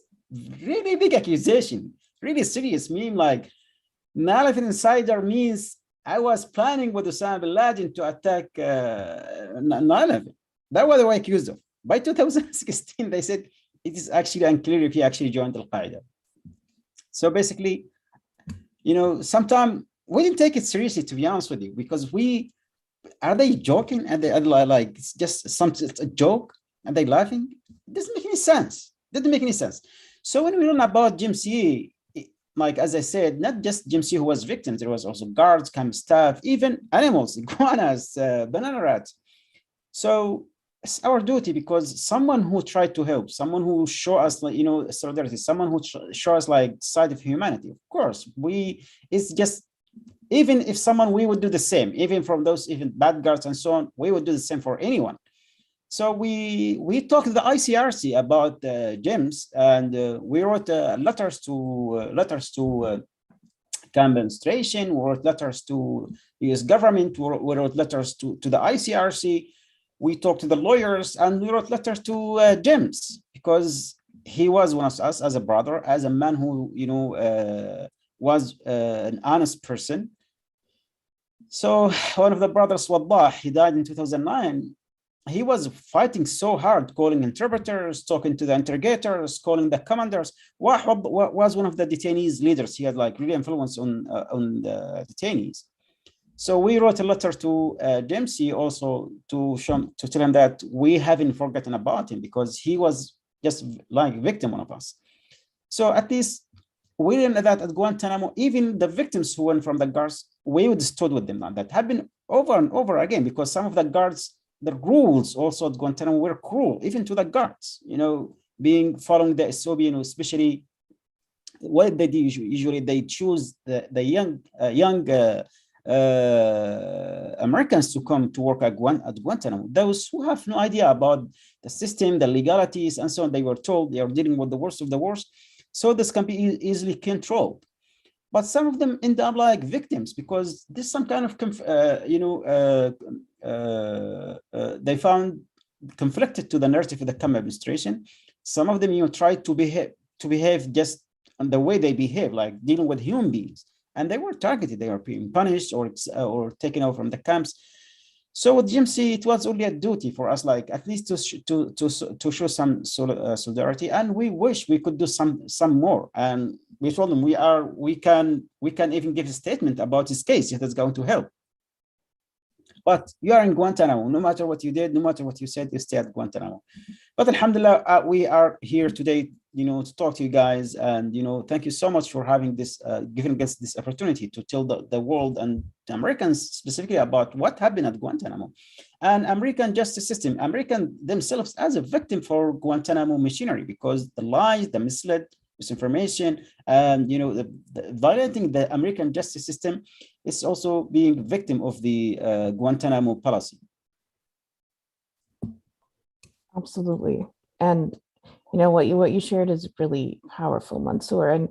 B: really big accusation, really serious. Like 9/11 insider means I was planning with Osama bin Laden to attack 9/11. That was what I accused of. By 2016, they said, it is actually unclear if he actually joined Al-Qaeda. So basically, sometimes we didn't take it seriously, to be honest with you, because are they joking? And they are like, it's just it's a joke? And they laughing? It doesn't make any sense. Doesn't make any sense. So when we learn about James Yee, like, as I said, not just James Yee who was victims, there was also guards, camp staff, even animals, iguanas, banana rats. So it's our duty, because someone who tried to help, someone who show us, solidarity, someone who show us side of humanity. Of course, it's just, even if someone, we would do the same, even from those even bad guards and so on, we would do the same for anyone. So we talked to the ICRC about James, and we wrote letters to camp administration, we wrote letters to US government, we wrote letters to the ICRC. We talked to the lawyers, and we wrote letters to James, because he was one of us, as a brother, as a man who, was an honest person. So one of the brothers, Wallah, he died in 2009. He was fighting so hard, calling interpreters, talking to the interrogators, calling the commanders. Wahab was one of the detainees leaders. He had really influence on the detainees. So we wrote a letter to James Yee also to tell him that we haven't forgotten about him, because he was just like victim, one of us. So at least we learned that at Guantanamo, even the victims who went from the guards, we would stood with them. That happened over and over again, because some of the guards, the rules also at Guantanamo were cruel, even to the guards, following the SOB, especially what they do usually they choose the young Americans to come to work at Guantanamo. Those who have no idea about the system, the legalities, and so on, they were told they are dealing with the worst of the worst. So this can be easily controlled. But some of them end up like victims, because there's some kind of, they found conflicted to the narrative of the camp administration. Some of them, tried to behave just on the way they behave, like dealing with human beings. And they were targeted, they were being punished or taken out from the camps. So with GMC, it was only a duty for us, like at least to show some solidarity, and we wish we could do some more. And we told them we can even give a statement about his case if it's going to help. But you are in Guantanamo. No matter what you did, no matter what you said, you stay at Guantanamo. But alhamdulillah, we are here today, to talk to you guys. And, thank you so much for having this, giving us this opportunity to tell the world and the Americans specifically about what happened at Guantanamo. And American justice system, American themselves as a victim for Guantanamo machinery, because the lies, the misinformation, and the violating the American justice system is also being victim of the Guantanamo policy.
A: Absolutely. And what you shared is really powerful, Mansoor, and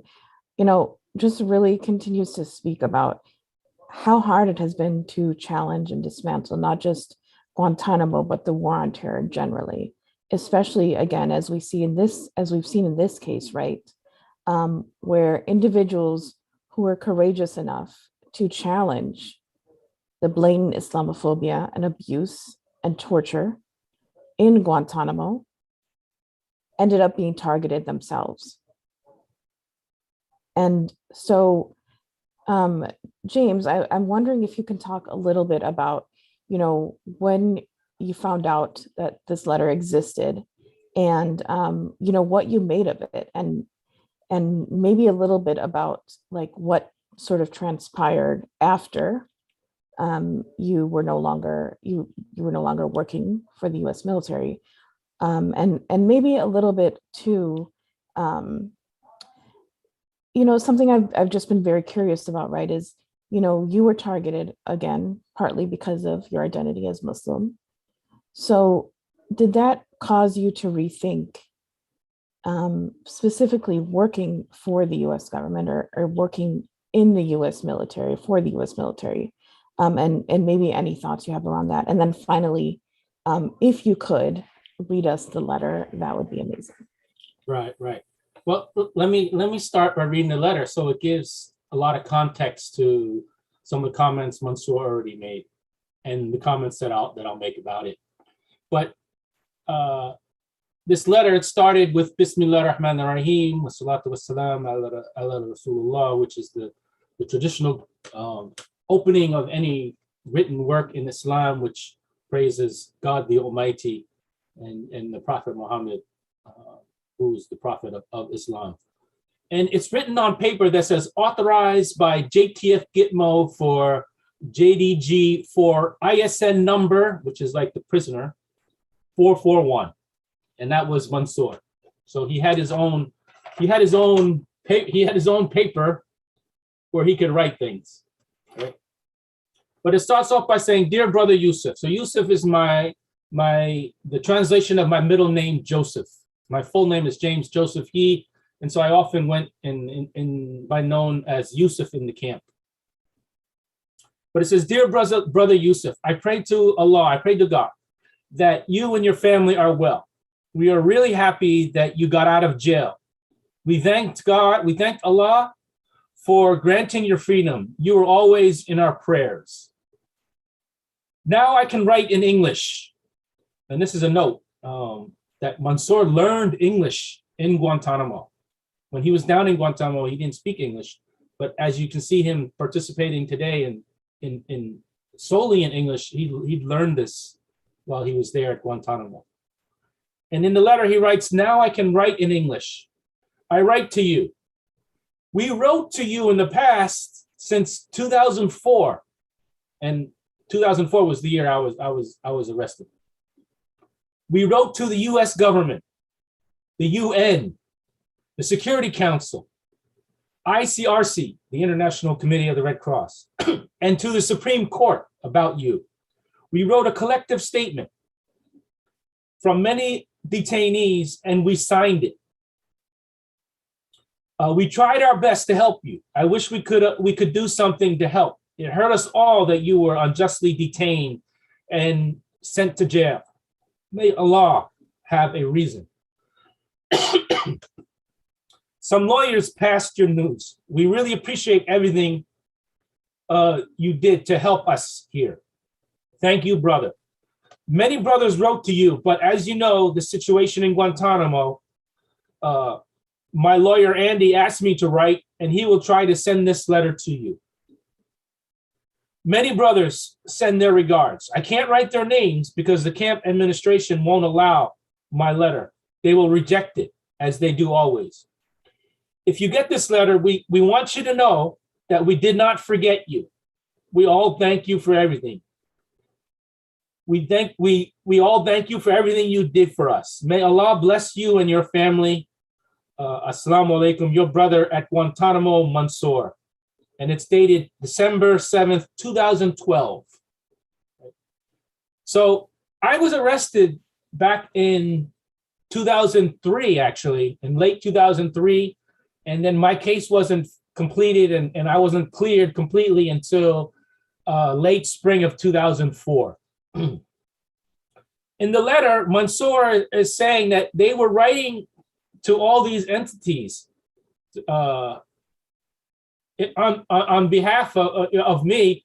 A: just really continues to speak about how hard it has been to challenge and dismantle not just Guantanamo but the war on terror generally, especially again as we've seen in this case, right? Where individuals who are courageous enough to challenge the blatant Islamophobia and abuse and torture in Guantanamo ended up being targeted themselves. And so, James, I'm wondering if you can talk a little bit about, when you found out that this letter existed and, what you made of it, and maybe a little bit about like what sort of transpired after you were no longer working for the U.S. military, and maybe a little bit too, something I've just been very curious about, right, is you were targeted again partly because of your identity as Muslim. So did that cause you to rethink specifically working for the U.S. government or working in the U.S. military, for the U.S. military? And maybe any thoughts you have around that. And then finally, if you could read us the letter, that would be amazing.
C: Right. Well, let me start by reading the letter, so it gives a lot of context to some of the comments Mansoor already made and the comments that I'll make about it. But this letter, it started with Bismillah ar-Rahman ar-Rahim, wa salatu wa salam ala Rasulullah, which is the traditional opening of any written work in Islam, which praises God the Almighty and the Prophet Muhammad, who is the Prophet of Islam. And it's written on paper that says authorized by JTF Gitmo for JDG for ISN number, which is like the prisoner, 441. And that was Mansoor. So he had his own paper where he could write things. Right? But it starts off by saying, "Dear brother Yusuf." So Yusuf is the translation of my middle name, Joseph. My full name is James Joseph He, and so I often went by known as Yusuf in the camp. But it says, "Dear brother Yusuf, I pray to Allah, I pray to God, that you and your family are well. We are really happy that you got out of jail. We thanked God, we thanked Allah for granting your freedom. You were always in our prayers. Now I can write in English." And this is a note that Mansoor learned English in Guantanamo. When he was down in Guantanamo, he didn't speak English, but as you can see him participating today in solely in English, he learned this while he was there at Guantanamo. And in the letter he writes, "Now I can write in English. I write to you. We wrote to you in the past since 2004, and 2004 was the year I was arrested. We wrote to the U.S. government, the UN, the Security Council, ICRC, the International Committee of the Red Cross, and to the Supreme Court about you. We wrote a collective statement from many detainees, and we signed it. We tried our best to help you. I wish we could do something to help. It hurt us all that you were unjustly detained and sent to jail. May Allah have a reason. Some lawyers passed your news. We really appreciate everything you did to help us here. Thank you, brother. Many brothers wrote to you, but as you know, the situation in Guantanamo, my lawyer, Andy, asked me to write, and he will try to send this letter to you. Many brothers send their regards. I can't write their names because the camp administration won't allow my letter. They will reject it, as they do always. If you get this letter, we want you to know that we did not forget you. We all thank you for everything. We all thank you for everything you did for us. May Allah bless you and your family. Assalamu alaikum, your brother at Guantanamo, Mansour. And it's dated December 7th, 2012. So I was arrested back in 2003, actually, in late 2003. And then my case wasn't completed and I wasn't cleared completely until late spring of 2004. In the letter, Mansour is saying that they were writing to all these entities on behalf of me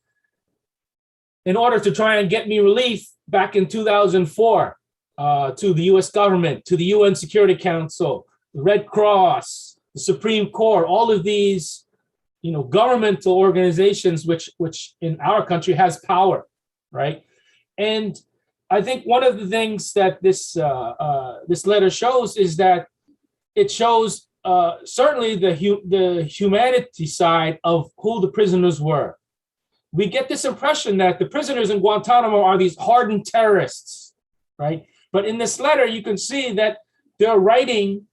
C: in order to try and get me relief back in 2004 to the US government, to the UN Security Council, the Red Cross, the Supreme Court, all of these, governmental organizations, which in our country has power, right? And I think one of the things that this letter shows is that it shows certainly the humanity side of who the prisoners were. We get this impression that the prisoners in Guantanamo are these hardened terrorists, right? But in this letter, you can see that they're writing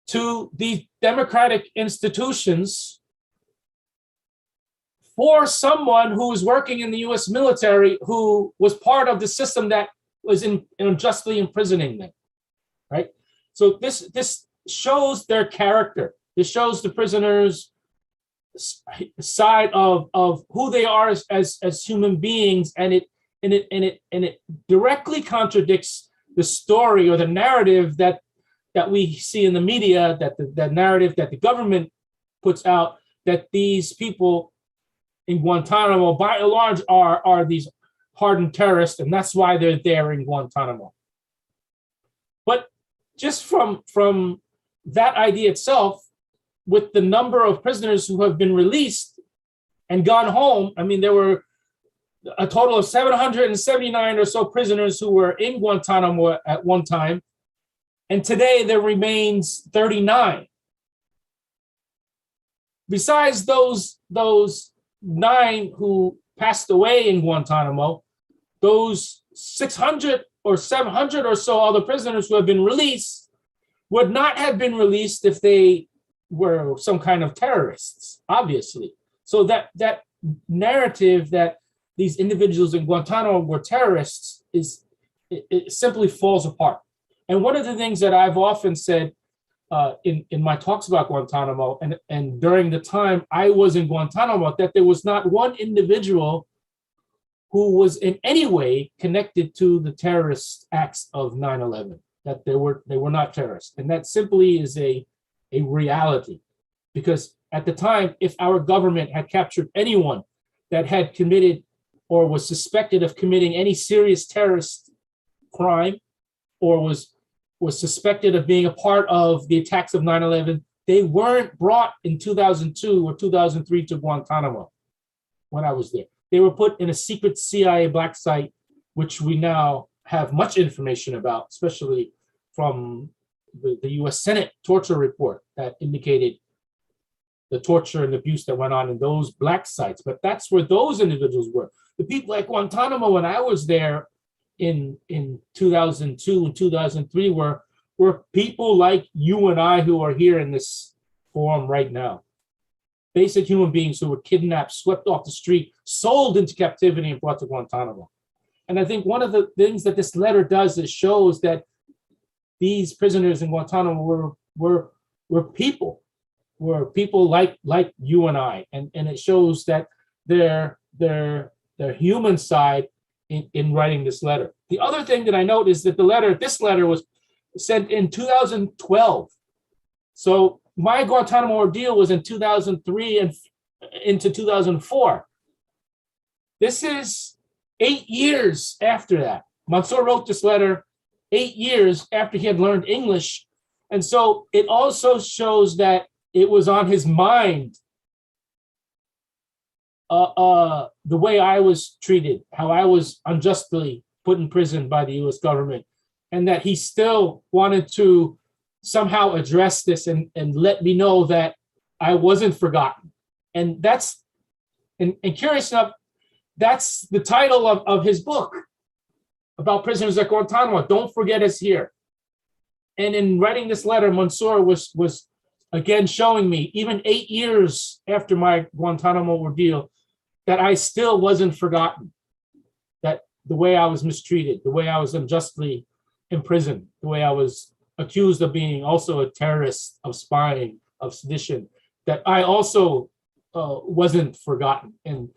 C: to these democratic institutions for someone who was working in the US military who was part of the system that was unjustly imprisoning them, right? So this shows their character. This shows the prisoners' side of who they are as human beings, and it directly contradicts the story or the narrative that we see in the media, that narrative that the government puts out, that these people in Guantanamo, by and large, are these hardened terrorists, and that's why they're there in Guantanamo. But just from that idea itself, with the number of prisoners who have been released and gone home, I mean, there were a total of 779 or so prisoners who were in Guantanamo at one time, and today there remains 39. Besides those 9 who passed away in Guantanamo, those 600 or 700 or so other prisoners who have been released would not have been released if they were some kind of terrorists, obviously. So that narrative that these individuals in Guantanamo were terrorists it simply falls apart. And one of the things that I've often said in my talks about Guantanamo and during the time I was in Guantanamo, that there was not one individual who was in any way connected to the terrorist acts of 9/11, that they were not terrorists. And that simply is a reality, because at the time, if our government had captured anyone that had committed or was suspected of committing any serious terrorist crime or was suspected of being a part of the attacks of 9/11, they weren't brought in 2002 or 2003 to Guantanamo when I was there. They were put in a secret CIA black site, which we now have much information about, especially from the US Senate torture report that indicated the torture and abuse that went on in those black sites. But that's where those individuals were. The people at Guantanamo, when I was there in 2002 and 2003, were people like you and I who are here in this forum right now. Basic human beings who were kidnapped, swept off the street, sold into captivity, and brought to Guantanamo. And I think one of the things that this letter does is shows that these prisoners in Guantanamo were people like you and I, and it shows that their human side in writing this letter. The other thing that I note is that this letter was sent in 2012. So my Guantanamo ordeal was in 2003 and into 2004. This is 8 years after that. Mansour wrote this letter 8 years after he had learned English. And so it also shows that it was on his mind, the way I was treated, how I was unjustly put in prison by the US government, and that he still wanted to somehow address this and let me know that I wasn't forgotten. And that's, and curious enough, that's the title of his book about prisoners at Guantanamo, Don't Forget Us Here. And in writing this letter, Mansour was again showing me, even 8 years after my Guantanamo ordeal, that I still wasn't forgotten, that the way I was mistreated, the way I was unjustly imprisoned, the way I was accused of being also a terrorist, of spying, of sedition, that I also wasn't forgotten. And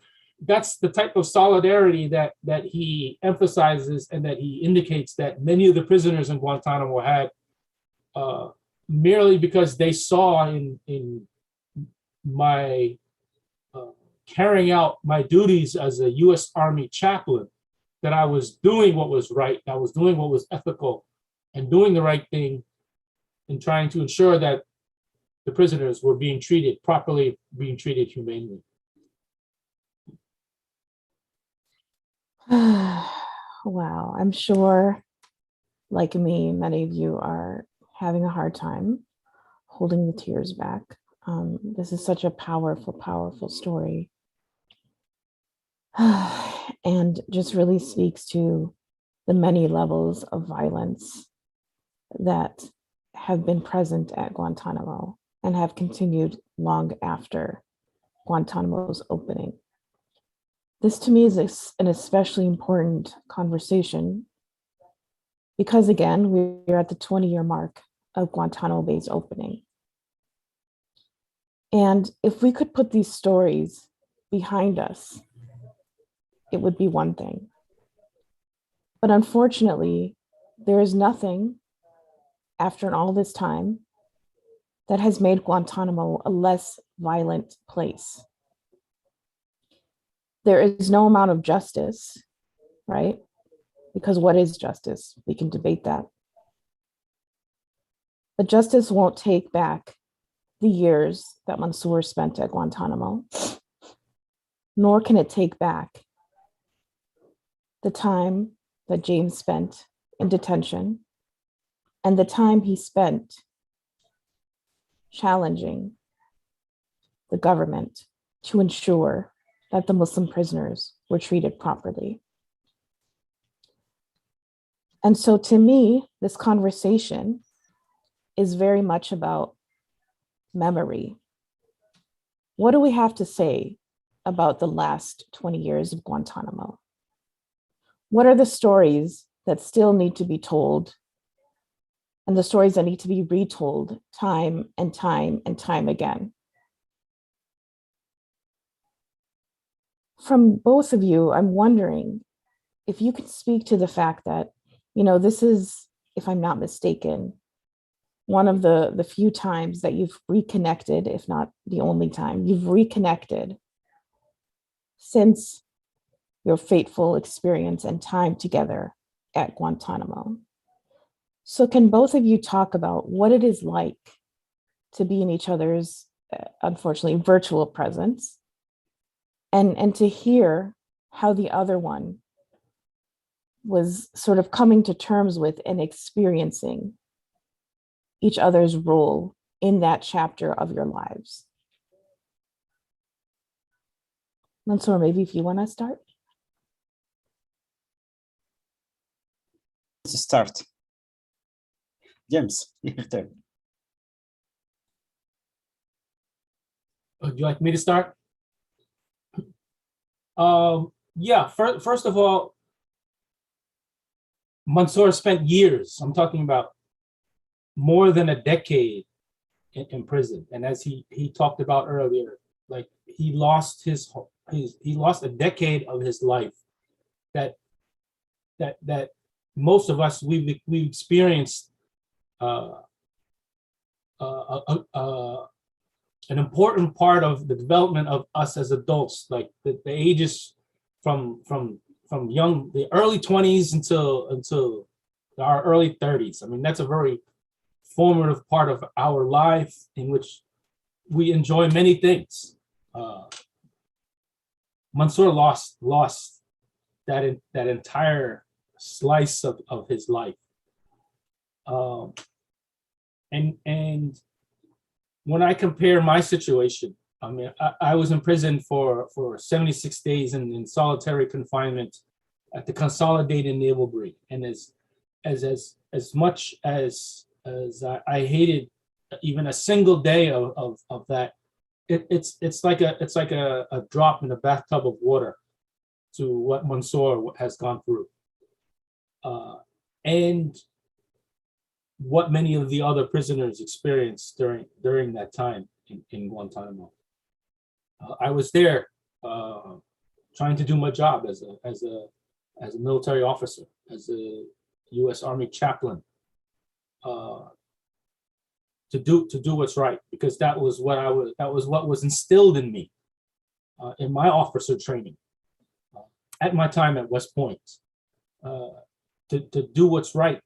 C: that's the type of solidarity that he emphasizes and that he indicates that many of the prisoners in Guantanamo had, merely because they saw in my carrying out my duties as a US Army chaplain, that I was doing what was right, I was doing what was ethical, and doing the right thing, and trying to ensure that the prisoners were being treated properly, being treated humanely.
A: Wow, I'm sure, like me, many of you are having a hard time holding the tears back. This is such a powerful, powerful story. And just really speaks to the many levels of violence that have been present at Guantanamo and have continued long after Guantanamo's opening. This to me is an especially important conversation because, again, we're at the 20-year mark of Guantanamo Bay's opening. And if we could put these stories behind us, it would be one thing. But unfortunately, there is nothing after all this time that has made Guantanamo a less violent place. There is no amount of justice, right? Because what is justice? We can debate that. But justice won't take back the years that Mansour spent at Guantanamo, nor can it take back the time that James spent in detention and the time he spent challenging the government to ensure that the Muslim prisoners were treated properly. And so to me, this conversation is very much about memory. What do we have to say about the last 20 years of Guantanamo? What are the stories that still need to be told, and the stories that need to be retold time and time and time again? From both of you, I'm wondering if you could speak to the fact that, this is, if I'm not mistaken, one of the few times that you've reconnected, if not the only time, you've reconnected since your fateful experience and time together at Guantanamo. So can both of you talk about what it is like to be in each other's, unfortunately, virtual presence, and to hear how the other one was sort of coming to terms with and experiencing each other's role in that chapter of your lives? Mansour, maybe if you want to start.
B: Let's start. James, your turn.
C: Would you like me to start? Yeah, first of all, Mansour spent years, I'm talking about more than a decade in prison. And as he talked about earlier, like he lost he lost a decade of his life that most of us, we've experienced an important part of the development of us as adults, like the ages from the early 20s until our early 30s. I mean, that's a very formative part of our life in which we enjoy many things. Mansour lost that entire slice of his life. And when I compare my situation, I mean, I was in prison for 76 days in solitary confinement at the Consolidated Naval Brig, and as much as I hated even a single day of that, it's like a drop in a bathtub of water to what Mansour has gone through, and what many of the other prisoners experienced during that time in Guantanamo. I was there trying to do my job as a military officer, as a U.S. Army chaplain, to do what's right, because that was what was instilled in me in my officer training at my time at West Point, to do what's right,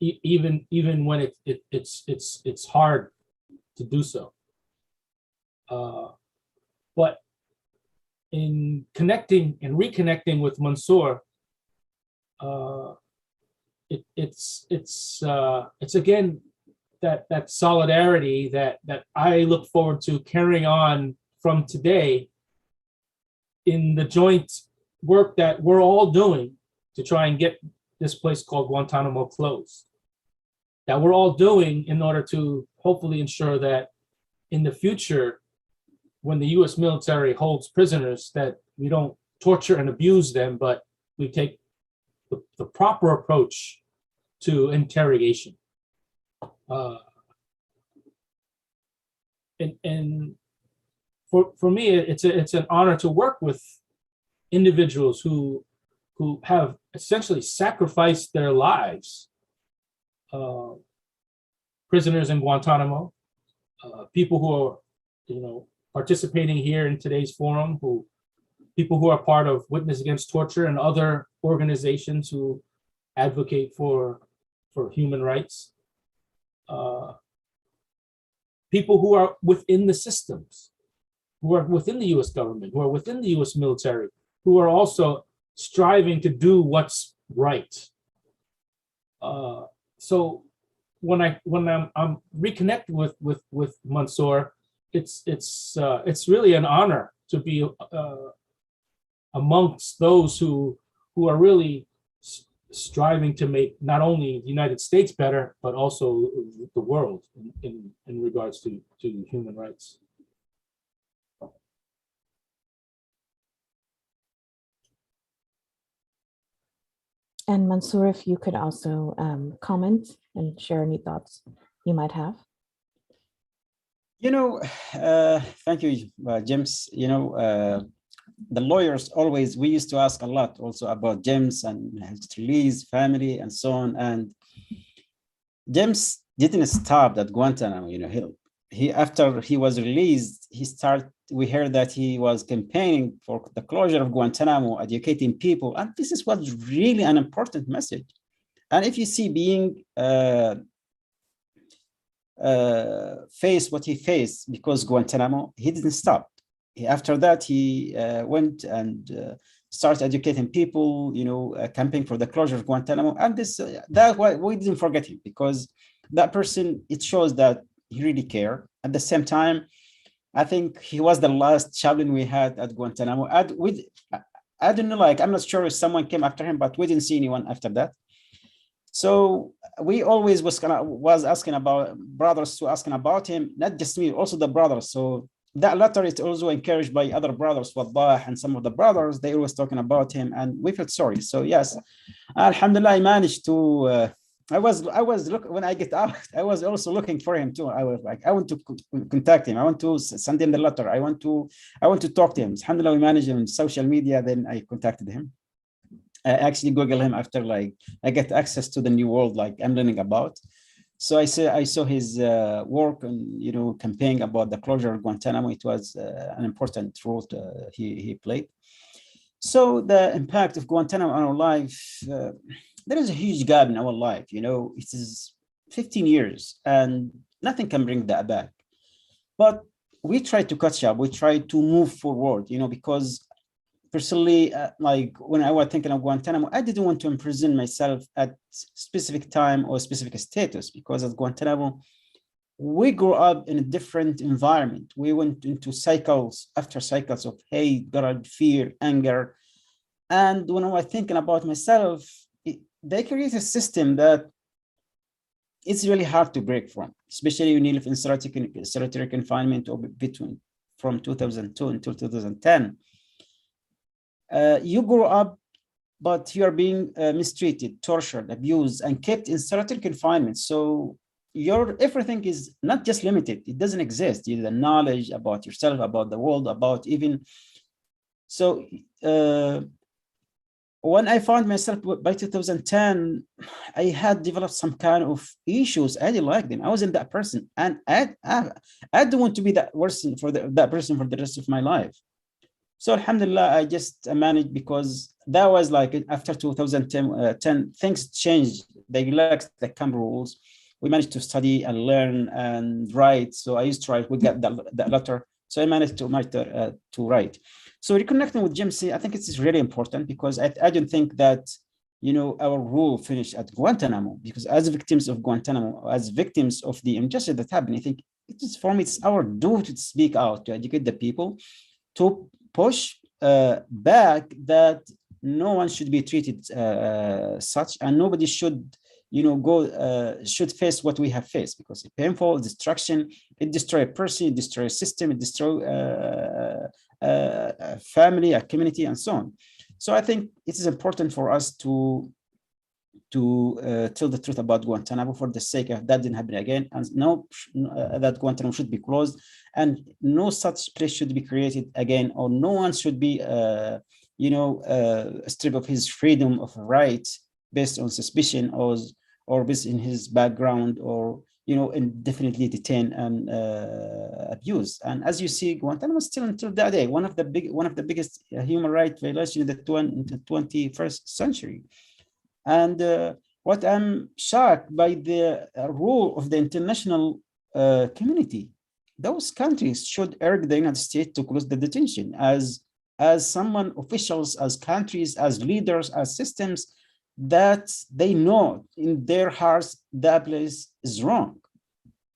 C: even when it's hard to do so. But in connecting and reconnecting with Mansour, it's again that solidarity that I look forward to carrying on from today in the joint work that we're all doing to try and get this place called Guantanamo closed. That we're all doing in order to hopefully ensure that in the future, when the U.S. military holds prisoners, that we don't torture and abuse them, but we take the proper approach to interrogation. And for me, it's an honor to work with individuals who have essentially sacrificed their lives. Prisoners in Guantanamo, people who are, participating here in today's forum, people who are part of Witness Against Torture and other organizations who advocate for human rights, people who are within the systems, who are within the U.S. government, who are within the U.S. military, who are also striving to do what's right. So when I'm reconnected with Mansour, it's really an honor to be amongst those who are really striving to make not only the United States better, but also the world in regards to human rights.
A: And Mansour, if you could also comment and share any thoughts you might have.
B: Thank you, James. The lawyers always, we used to ask a lot also about James and his release, family, and so on. And James didn't stop at Guantanamo. He after he was released, we heard that he was campaigning for the closure of Guantanamo, educating people, and this is what's really an important message. And if you see being face what he faced because Guantanamo, he didn't stop. After that, he went and started educating people, campaigning for the closure of Guantanamo. And that why we didn't forget him, because that person, it shows that he really cared. At the same time, I think he was the last chaplain we had at Guantanamo. I don't know, I'm not sure if someone came after him, but we didn't see anyone after that. So we always was asking about brothers to asking about him, not just me, also the brothers. So that letter is also encouraged by other brothers, Wadah and some of the brothers. They always talking about him, and we felt sorry. So yes, alhamdulillah, I managed to. I was looking when I get out. I was also looking for him too. I was like, I want to contact him. I want to send him the letter. I want to talk to him. Alhamdulillah, we managed him on social media. Then I contacted him. I actually Googled him after I get access to the new world I'm learning about. So I saw his work and campaigning about the closure of Guantanamo. It was an important role he played. So the impact of Guantanamo on our life, there is a huge gap in our life. You know, it is 15 years and nothing can bring that back. But we try to catch up. We try to move forward, you know, because personally, like when I was thinking of Guantanamo, I didn't want to imprison myself at specific time or specific status, because at Guantanamo, we grew up in a different environment. We went into cycles after cycles of hate, God, fear, anger. And when I was thinking about myself, they create a system that it's really hard to break from, especially when you live in solitary confinement or between from 2002 until 2010. You grow up, but you are being mistreated, tortured, abused, and kept in solitary confinement. So your everything is not just limited. It doesn't exist. The knowledge about yourself, about the world, about even. So when I found myself by 2010, I had developed some kind of issues. I didn't like them. I wasn't that person, and I don't want to be that person for that person for the rest of my life. So alhamdulillah, I just managed, because that was like after 2010, things changed. They relaxed the camp rules. We managed to study and learn and write. So I used to write. We got that letter. So I managed to write. So reconnecting with GMC, I think it's really important, because I don't think that, you know, our rule finished at Guantanamo, because as victims of Guantanamo, as victims of the injustice that happened, I think it is, for me, it's our duty to speak out, to educate the people, to push back that no one should be treated such, and nobody should, you know, should face what we have faced, because it's painful, destruction, it destroys a person, it destroys a system, it destroys a family, a community, and so on. So I think it is important for us to tell the truth about Guantanamo, for the sake of that didn't happen again, and that Guantanamo should be closed, and no such place should be created again, or no one should be, you know, stripped of his freedom of right based on suspicion or based in his background, or, you know, indefinitely detained and abused. And as you see, Guantanamo is still until that day one of the biggest human rights violations in the 21st century. And what I'm shocked by the role of the international community. Those countries should urge the United States to close the detention as someone, officials, as countries, as leaders, as systems, that they know in their hearts that place is wrong.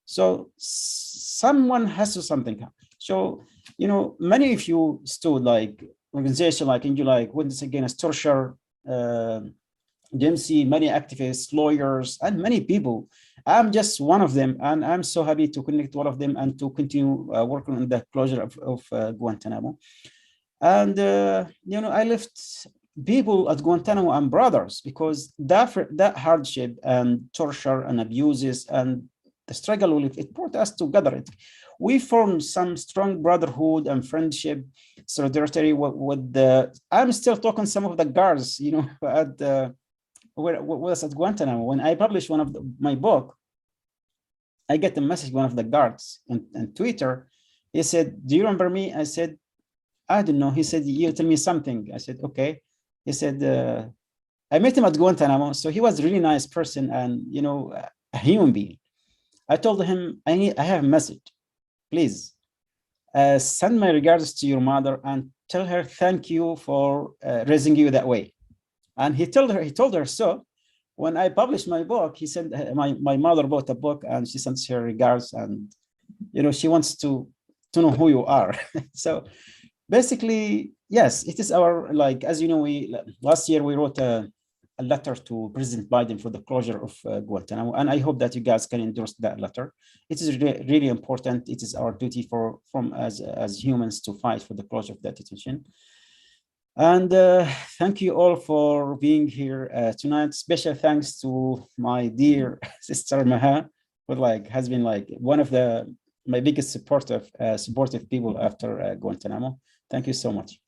B: So someone has to something. So, you know, many of you stood like organization like NGO, like Witness Against Torture, GMC, many activists, lawyers, and many people. I'm just one of them, and I'm so happy to connect all of them and to continue working on the closure of Guantanamo. And you know, I left people at Guantanamo and brothers, because that hardship and torture and abuses and the struggle with it brought us together. We formed some strong brotherhood and friendship, solidarity with the. I'm still talking some of the guards, you know, at the. Where was at Guantanamo. When I published one of my book, I get a message, one of the guards on Twitter. He said, "Do you remember me?" I said, "I don't know." He said, "You tell me something." I said, "Okay." He said, "I met him at Guantanamo, so he was a really nice person and, you know, a human being." I told him, "I have a message. Please send my regards to your mother and tell her thank you for raising you that way." And he told her so. When I published my book, he said my mother bought a book and she sends her regards, and, you know, she wants to know who you are. So basically, yes, it is our, like, as you know, last year we wrote a letter to President Biden for the closure of Guantanamo, and I hope that you guys can endorse that letter. It is really important. It is our duty as humans to fight for the closure of that detention. And thank you all for being here tonight. Special thanks to my dear sister Maha, who has been one of my biggest supportive people after Guantanamo. Thank you so much.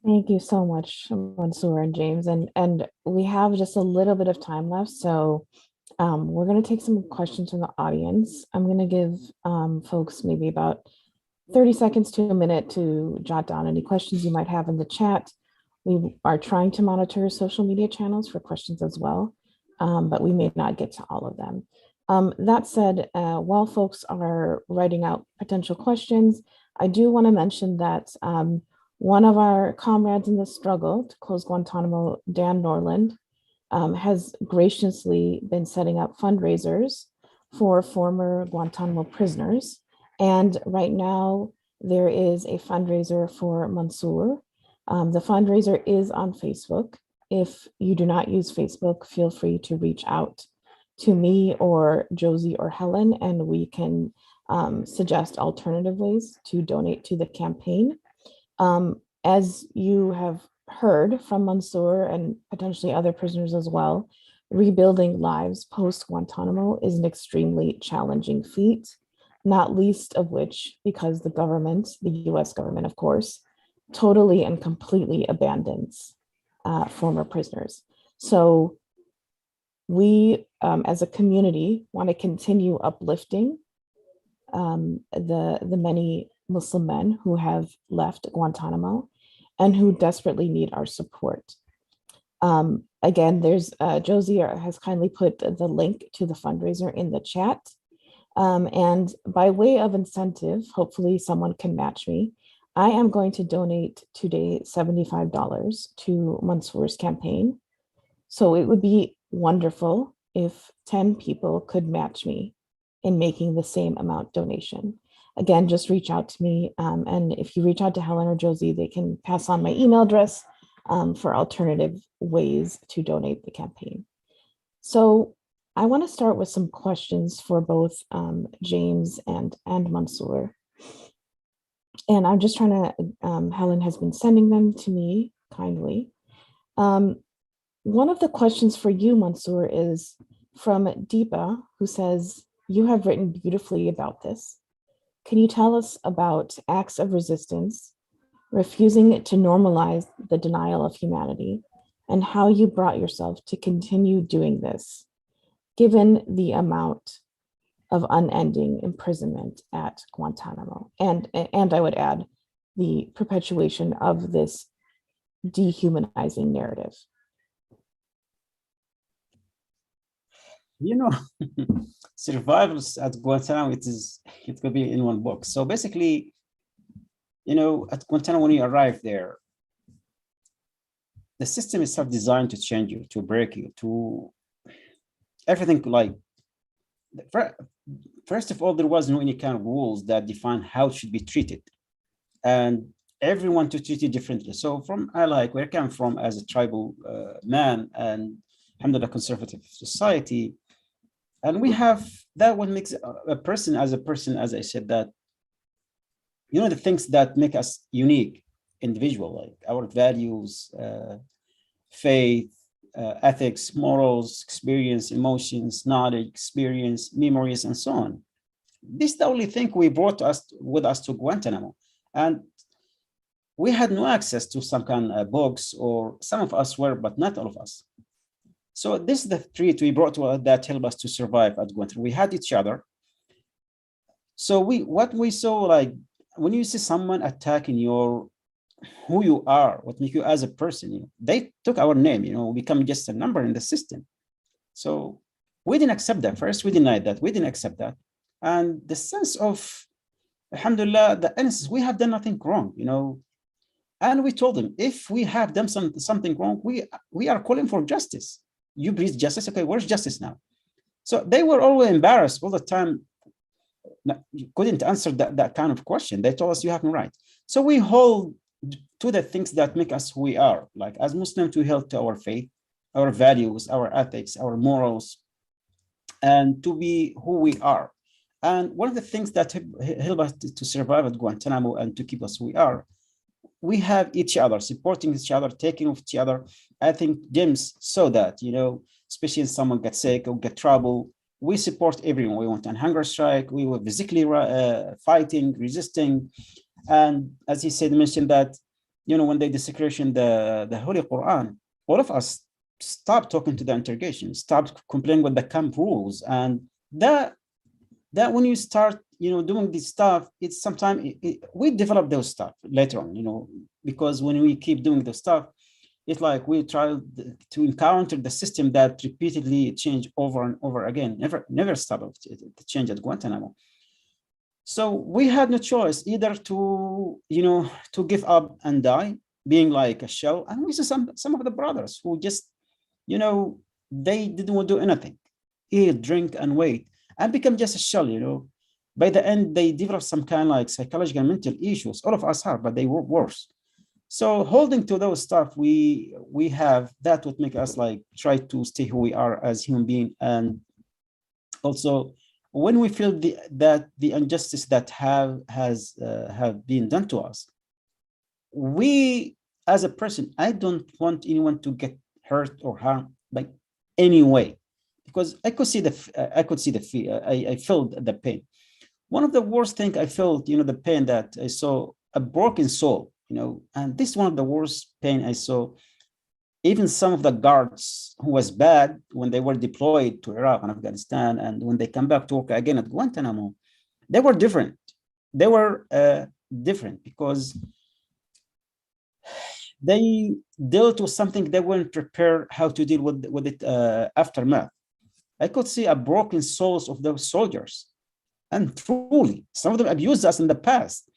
A: Thank you so much, Mansoor and James. And we have just a little bit of time left, so we're going to take some questions from the audience. I'm going to give folks maybe about 30 seconds to a minute to jot down any questions you might have in the chat. We are trying to monitor social media channels for questions as well, but we may not get to all of them. That said, while folks are writing out potential questions, I do want to mention that one of our comrades in the struggle to close Guantanamo, Dan Norland, has graciously been setting up fundraisers for former Guantanamo prisoners. And right now, there is a fundraiser for Mansour. The fundraiser is on Facebook. If you do not use Facebook, feel free to reach out to me or Josie or Helen, and we can suggest alternative ways to donate to the campaign. As you have heard from Mansour and potentially other prisoners as well, rebuilding lives post Guantanamo is an extremely challenging feat, not least of which because the government, the US government, of course, totally and completely abandons former prisoners. So we, as a community, want to continue uplifting the many Muslim men who have left Guantanamo and who desperately need our support. Again, there's Josie has kindly put the link to the fundraiser in the chat. And by way of incentive, hopefully someone can match me. I am going to donate today $75 to Mansour's campaign. So it would be wonderful if 10 people could match me in making the same amount donation. Again, just reach out to me. And if you reach out to Helen or Josie, they can pass on my email address for alternative ways to donate the campaign. So I want to start with some questions for both James and Mansour. And I'm just trying to, Helen has been sending them to me kindly. One of the questions for you, Mansour, is from Deepa, who says, you have written beautifully about this. Can you tell us about acts of resistance, refusing to normalize the denial of humanity, and how you brought yourself to continue doing this, given the amount of unending imprisonment at Guantanamo? And I would add the perpetuation of this dehumanizing narrative.
B: You know, survivors at Guantanamo, it could be in one book. So basically, you know, at Guantanamo, when you arrive there, the system is designed to change you, to break you, to everything. Like, first of all, there was no any kind of rules that define how it should be treated, and everyone to treat it differently. So from where I come from as a tribal man, and alhamdulillah, conservative society, and we have that one makes a person, as I said, that, you know, the things that make us unique individual, like our values, faith, ethics, morals, experience, emotions, knowledge, experience, memories, and so on. This is the only thing we brought with us to Guantanamo. And we had no access to some kind of books, or some of us were, but not all of us. So this is the trait we brought to us that helped us to survive at Guantanamo. We had each other. So what we saw, like, when you see someone attacking who you are, what makes you as a person, you know, they took our name, you know, become just a number in the system. So we didn't accept that. First, we denied that. We didn't accept that. And the sense of, alhamdulillah, the innocence, we have done nothing wrong, you know. And we told them, if we have done something wrong, we are calling for justice. You breathe justice. Okay, where's justice now? So they were always embarrassed all the time. You couldn't answer that kind of question. They told us you have no right. So we hold to the things that make us who we are. Like, as Muslims, we hold to our faith, our values, our ethics, our morals, and to be who we are. And one of the things that help us to survive at Guantanamo and to keep us who we are, we have each other, supporting each other, taking of each other. I think James saw that, you know, especially if someone gets sick or get trouble, we support everyone. We went on hunger strike. We were physically fighting, resisting. And as he said, mentioned that, you know, when they desecration the Holy Quran, all of us stopped talking to the interrogation, stopped complaining with the camp rules. And that when you start doing this stuff, it's sometimes we develop those stuff later on, because when we keep doing the stuff, it's like we try to encounter the system that repeatedly change over and over again, never stop to change at Guantanamo. So we had no choice either to give up and die, being like a shell. And we see some of the brothers who just, they didn't do anything, eat, drink, and wait, and become just a shell. By the end, they develop some kind of like psychological and mental issues. All of us have, but they were worse. So holding to those stuff, we have, that would make us like try to stay who we are as human being. And also when we feel that the injustice that have been done to us, we as a person, I don't want anyone to get hurt or harmed by any way, because I could see the fear. I felt the pain. One of the worst thing I felt, the pain that I saw, a broken soul, and this is one of the worst pain I saw. Even some of the guards who was bad when they were deployed to Iraq and Afghanistan, and when they come back to work again at Guantanamo, they were different. They were different because they dealt with something they weren't prepared how to deal with it aftermath. I could see a broken souls of those soldiers, and truly, some of them abused us in the past.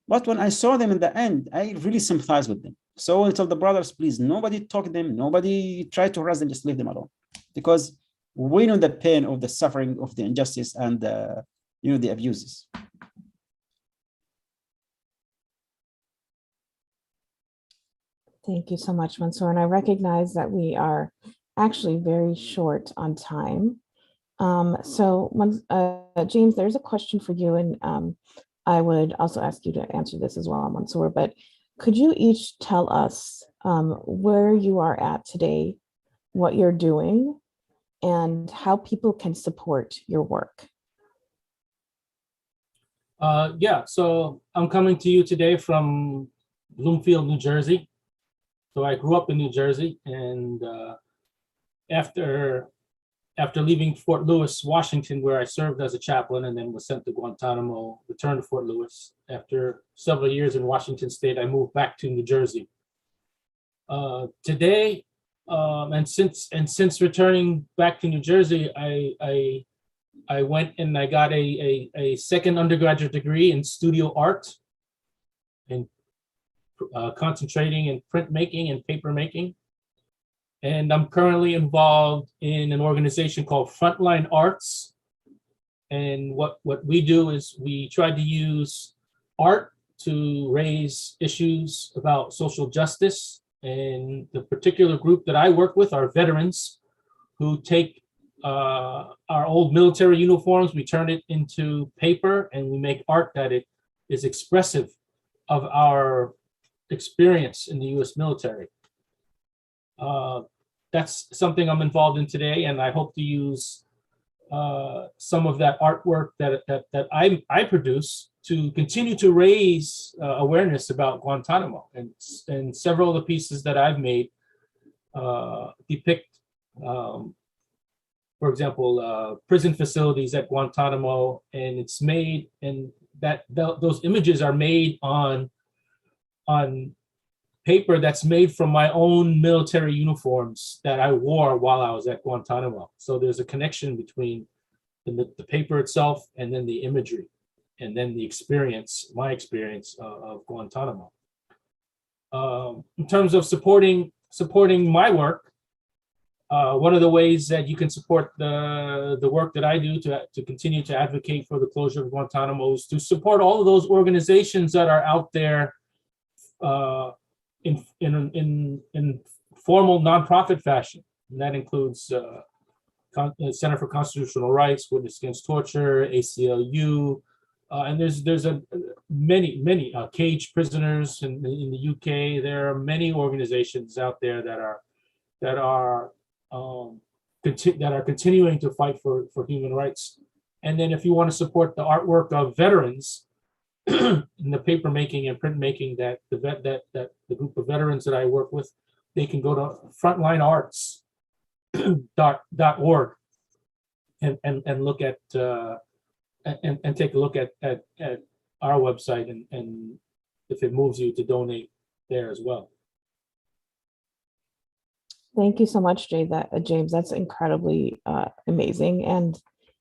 B: But when I saw them in the end, I really sympathized with them. So I told the brothers, please, nobody talk to them, nobody try to harass them, just leave them alone. Because we know the pain of the suffering of the injustice and the abuses.
A: Thank you so much, Mansoor. And I recognize that we are actually very short on time. James, there's a question for you, and I would also ask you to answer this as well, Mansoor, but could you each tell us where you are at today, what you're doing, and how people can support your work?
C: So I'm coming to you today from Bloomfield, New Jersey. So I grew up in New Jersey, and after leaving Fort Lewis, Washington, where I served as a chaplain and then was sent to Guantanamo, returned to Fort Lewis. After several years in Washington State, I moved back to New Jersey. Today, and since returning back to New Jersey, I went and I got a second undergraduate degree in studio art, and concentrating in printmaking and paper making. And I'm currently involved in an organization called Frontline Arts. And what we do is we try to use art to raise issues about social justice. And the particular group that I work with are veterans who take our old military uniforms, we turn it into paper, and we make art that it is expressive of our experience in the US military. That's something I'm involved in today, and I hope to use some of that artwork that I produce to continue to raise awareness about Guantanamo. And several of the pieces that I've made depict, for example, prison facilities at Guantanamo, and it's made, and those images are made on paper that's made from my own military uniforms that I wore while I was at Guantanamo. So there's a connection between the paper itself and then the imagery, and then the experience, my experience of Guantanamo. In terms of supporting my work, one of the ways that you can support the work that I do to continue to advocate for the closure of Guantanamo is to support all of those organizations that are out there in formal nonprofit fashion. And that includes Center for Constitutional Rights, Witness Against Torture, ACLU, and there's many caged prisoners in the UK. There are many organizations out there that are continuing to fight for human rights. And then if you want to support the artwork of veterans in the paper making and print making that the group of veterans that I work with, they can go to frontlinearts.org and look at and take a look at our website and if it moves you to donate there as well.
A: Thank you so much, James. That's incredibly amazing. And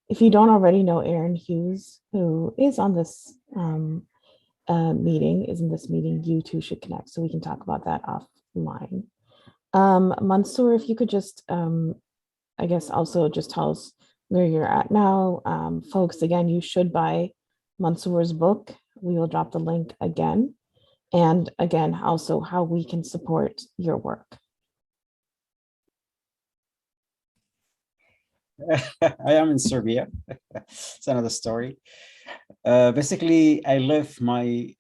A: if you don't already know Aaron Hughes, who is on this meeting, you two should connect so we can talk about that offline. Mansoor, if you could just, I guess, also just tell us where you're at now. Folks, again, you should buy Mansoor's book. We will drop the link again. And again, also how we can support your work.
B: I am in Serbia. It's another story. Basically, I left my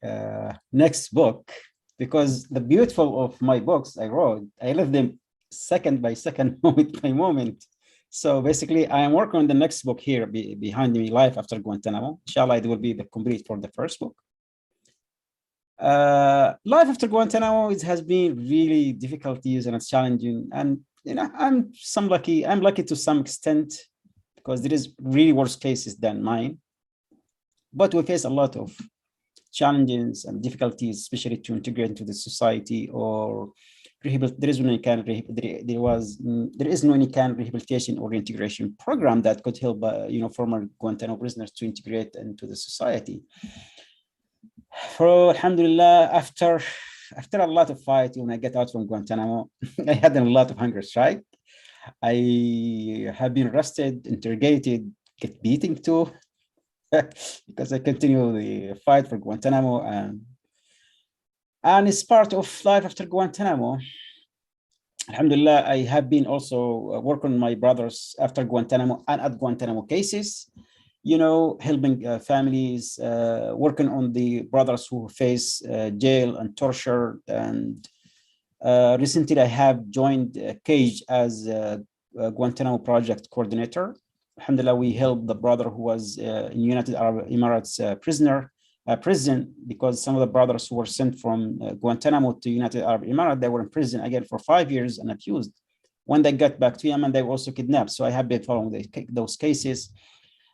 B: next book because the beautiful of my books I wrote, I left them second by second, moment by moment. So basically, I am working on the next book here behind me, Life After Guantanamo. Inshallah, it will be the complete for the first book. Life After Guantanamo, it has been really difficulties and it's challenging. And I'm lucky to some extent because there is really worse cases than mine. But we face a lot of challenges and difficulties, especially to integrate into the society or there is no any kind of rehabilitation or integration program that could help former Guantanamo prisoners to integrate into the society. So alhamdulillah, after a lot of fight, when I get out from Guantanamo, I had a lot of hunger strike. I have been arrested, interrogated, get beaten too, because I continue the fight for Guantanamo, and it's part of Life After Guantanamo. Alhamdulillah, I have been also working on my brothers after Guantanamo and at Guantanamo cases, helping families, working on the brothers who face jail and torture. And recently I have joined CAGE as a Guantanamo project coordinator. Alhamdulillah, we helped the brother who was in United Arab Emirates prison, because some of the brothers who were sent from Guantanamo to United Arab Emirates, they were in prison again for 5 years and accused. When they got back to Yemen, they were also kidnapped. So I have been following those cases.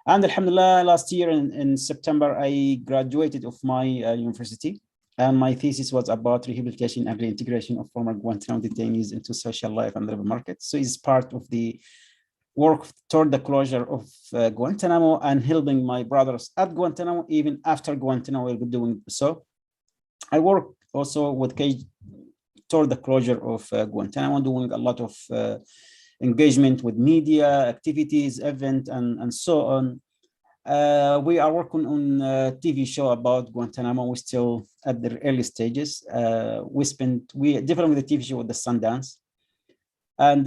B: And alhamdulillah, last year in September, I graduated of my university. And my thesis was about rehabilitation and reintegration of former Guantanamo detainees into social life and labor market. So it's part of the work toward the closure of Guantanamo and helping my brothers at Guantanamo, even after Guantanamo will be doing so. I work also with CAGE toward the closure of Guantanamo, doing a lot of engagement with media, activities, event, and so on. We are working on a TV show about Guantanamo. We're still at the early stages. We developed the TV show with the Sundance. And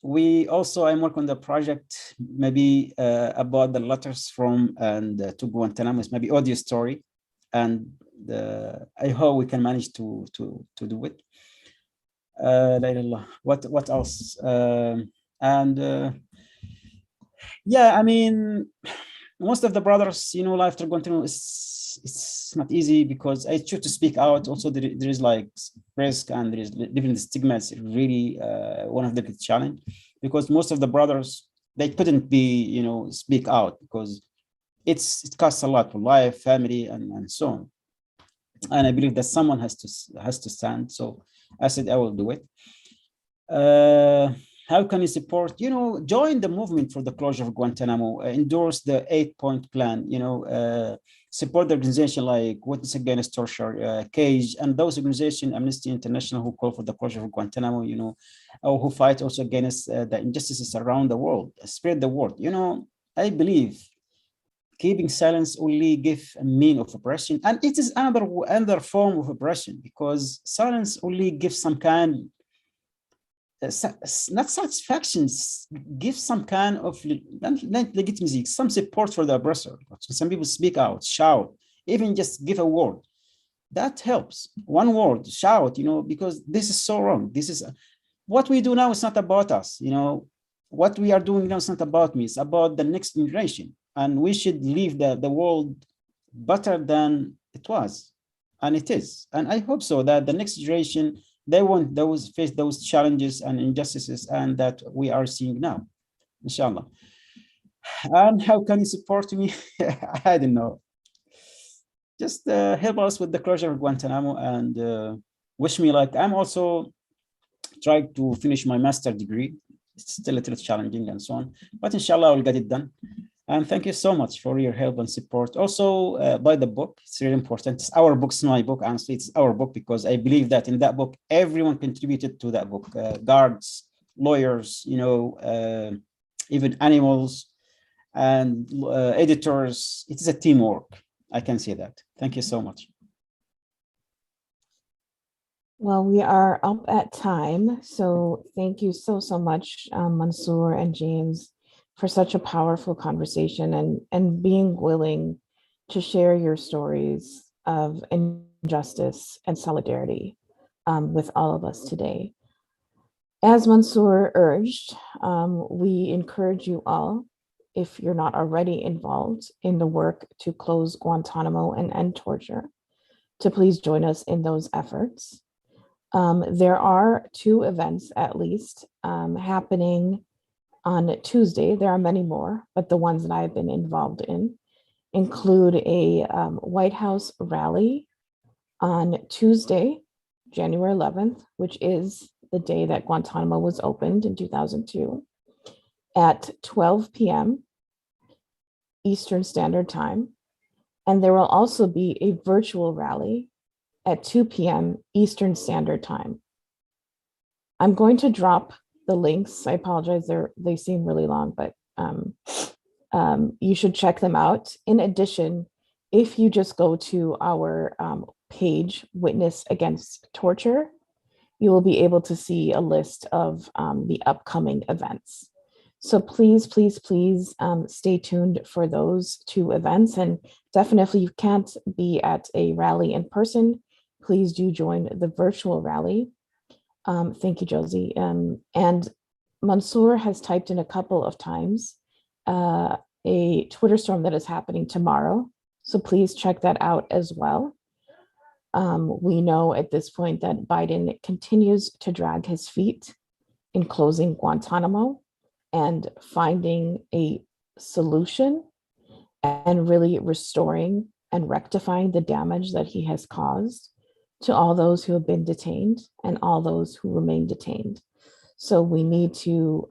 B: I'm working on the project maybe about the letters from and to Guantanamo. It's maybe audio story, and I hope we can manage to do it. What else? Yeah, I mean, most of the brothers, life after Guantanamo it's not easy because I choose to speak out. Also, there is like risk and there is different stigmas. Really, one of the big challenge, because most of the brothers, they couldn't be, speak out because it costs a lot for life, family, and so on. And I believe that someone has to stand. So I said I will do it. How can you support? Join the movement for the closure of Guantanamo. Endorse the 8-point plan. Support the organization like Witness Against Torture, CAGE, and those organizations, Amnesty International, who call for the closure of Guantanamo. Or who fight also against the injustices around the world. Spread the word. I believe keeping silence only gives a mean of oppression, and it is another form of oppression, because silence only gives some kind, not satisfaction, gives some kind of legitimacy, some support for the oppressor. Some people speak out, shout, even just give a word. That helps. One word, shout, because this is so wrong. This is what we do now. It's not about us. What we are doing now is not about me. It's about the next generation. And we should leave the world better than it was. And it is. And I hope so, that the next generation, they won't face those challenges and injustices and that we are seeing now, inshallah. And how can you support me? I don't know. Just help us with the closure of Guantanamo and wish me luck. I'm also trying to finish my master degree. It's still a little challenging and so on, but inshallah, I will get it done. And thank you so much for your help and support. Also, buy the book. It's really important. It's our book, it's my book. Honestly, it's our book because I believe that in that book, everyone contributed to that book. Guards, lawyers, even animals and editors. It is a teamwork. I can say that. Thank you so much.
A: Well, we are up at time. So thank you so much, Mansoor and James, for such a powerful conversation and being willing to share your stories of injustice and solidarity with all of us today. As Mansoor urged, we encourage you all, if you're not already involved in the work to close Guantanamo and end torture, to please join us in those efforts. There are 2 events at least happening on Tuesday. There are many more, but the ones that I've been involved in include a White House rally on Tuesday, January 11th, which is the day that Guantanamo was opened in 2002, at 12 p.m. Eastern Standard Time. And there will also be a virtual rally at 2 p.m. Eastern Standard Time. I'm going to drop the links. I apologize, they seem really long, but you should check them out. In addition, if you just go to our page, Witness Against Torture, you will be able to see a list of the upcoming events. So please stay tuned for those 2 events. And definitely, if you can't be at a rally in person, please do join the virtual rally. Thank you, Josie. And Mansoor has typed in a couple of times a Twitter storm that is happening tomorrow. So please check that out as well. We know at this point that Biden continues to drag his feet in closing Guantanamo and finding a solution and really restoring and rectifying the damage that he has caused to all those who have been detained and all those who remain detained. So we need to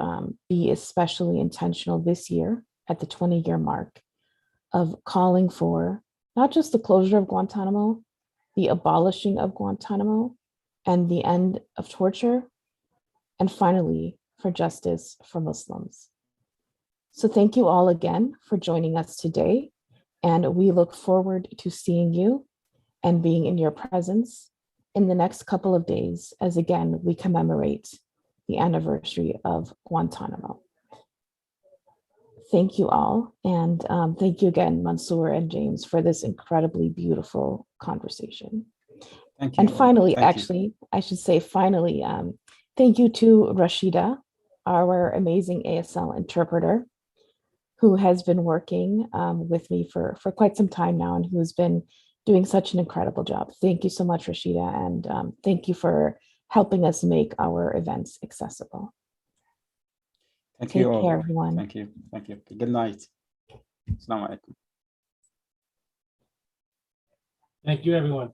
A: be especially intentional this year at the 20-year mark of calling for not just the closure of Guantanamo, the abolishing of Guantanamo, and the end of torture, and finally, for justice for Muslims. So thank you all again for joining us today, and we look forward to seeing you and being in your presence in the next couple of days as again we commemorate the anniversary of Guantanamo. Thank you all, and thank you again, Mansoor and James, for this incredibly beautiful conversation.
B: Thank you.
A: And finally,
B: Thank you.
A: I should say finally, thank you to Rashida, our amazing ASL interpreter, who has been working with me for quite some time now and who has been doing such an incredible job. Thank you so much, Rashida, and thank you for helping us make our events accessible.
B: Thank
A: Take
B: you all.
A: care, everyone.
B: Thank you. Thank you. Good night. Assalamu alaikum.
C: Thank you, everyone.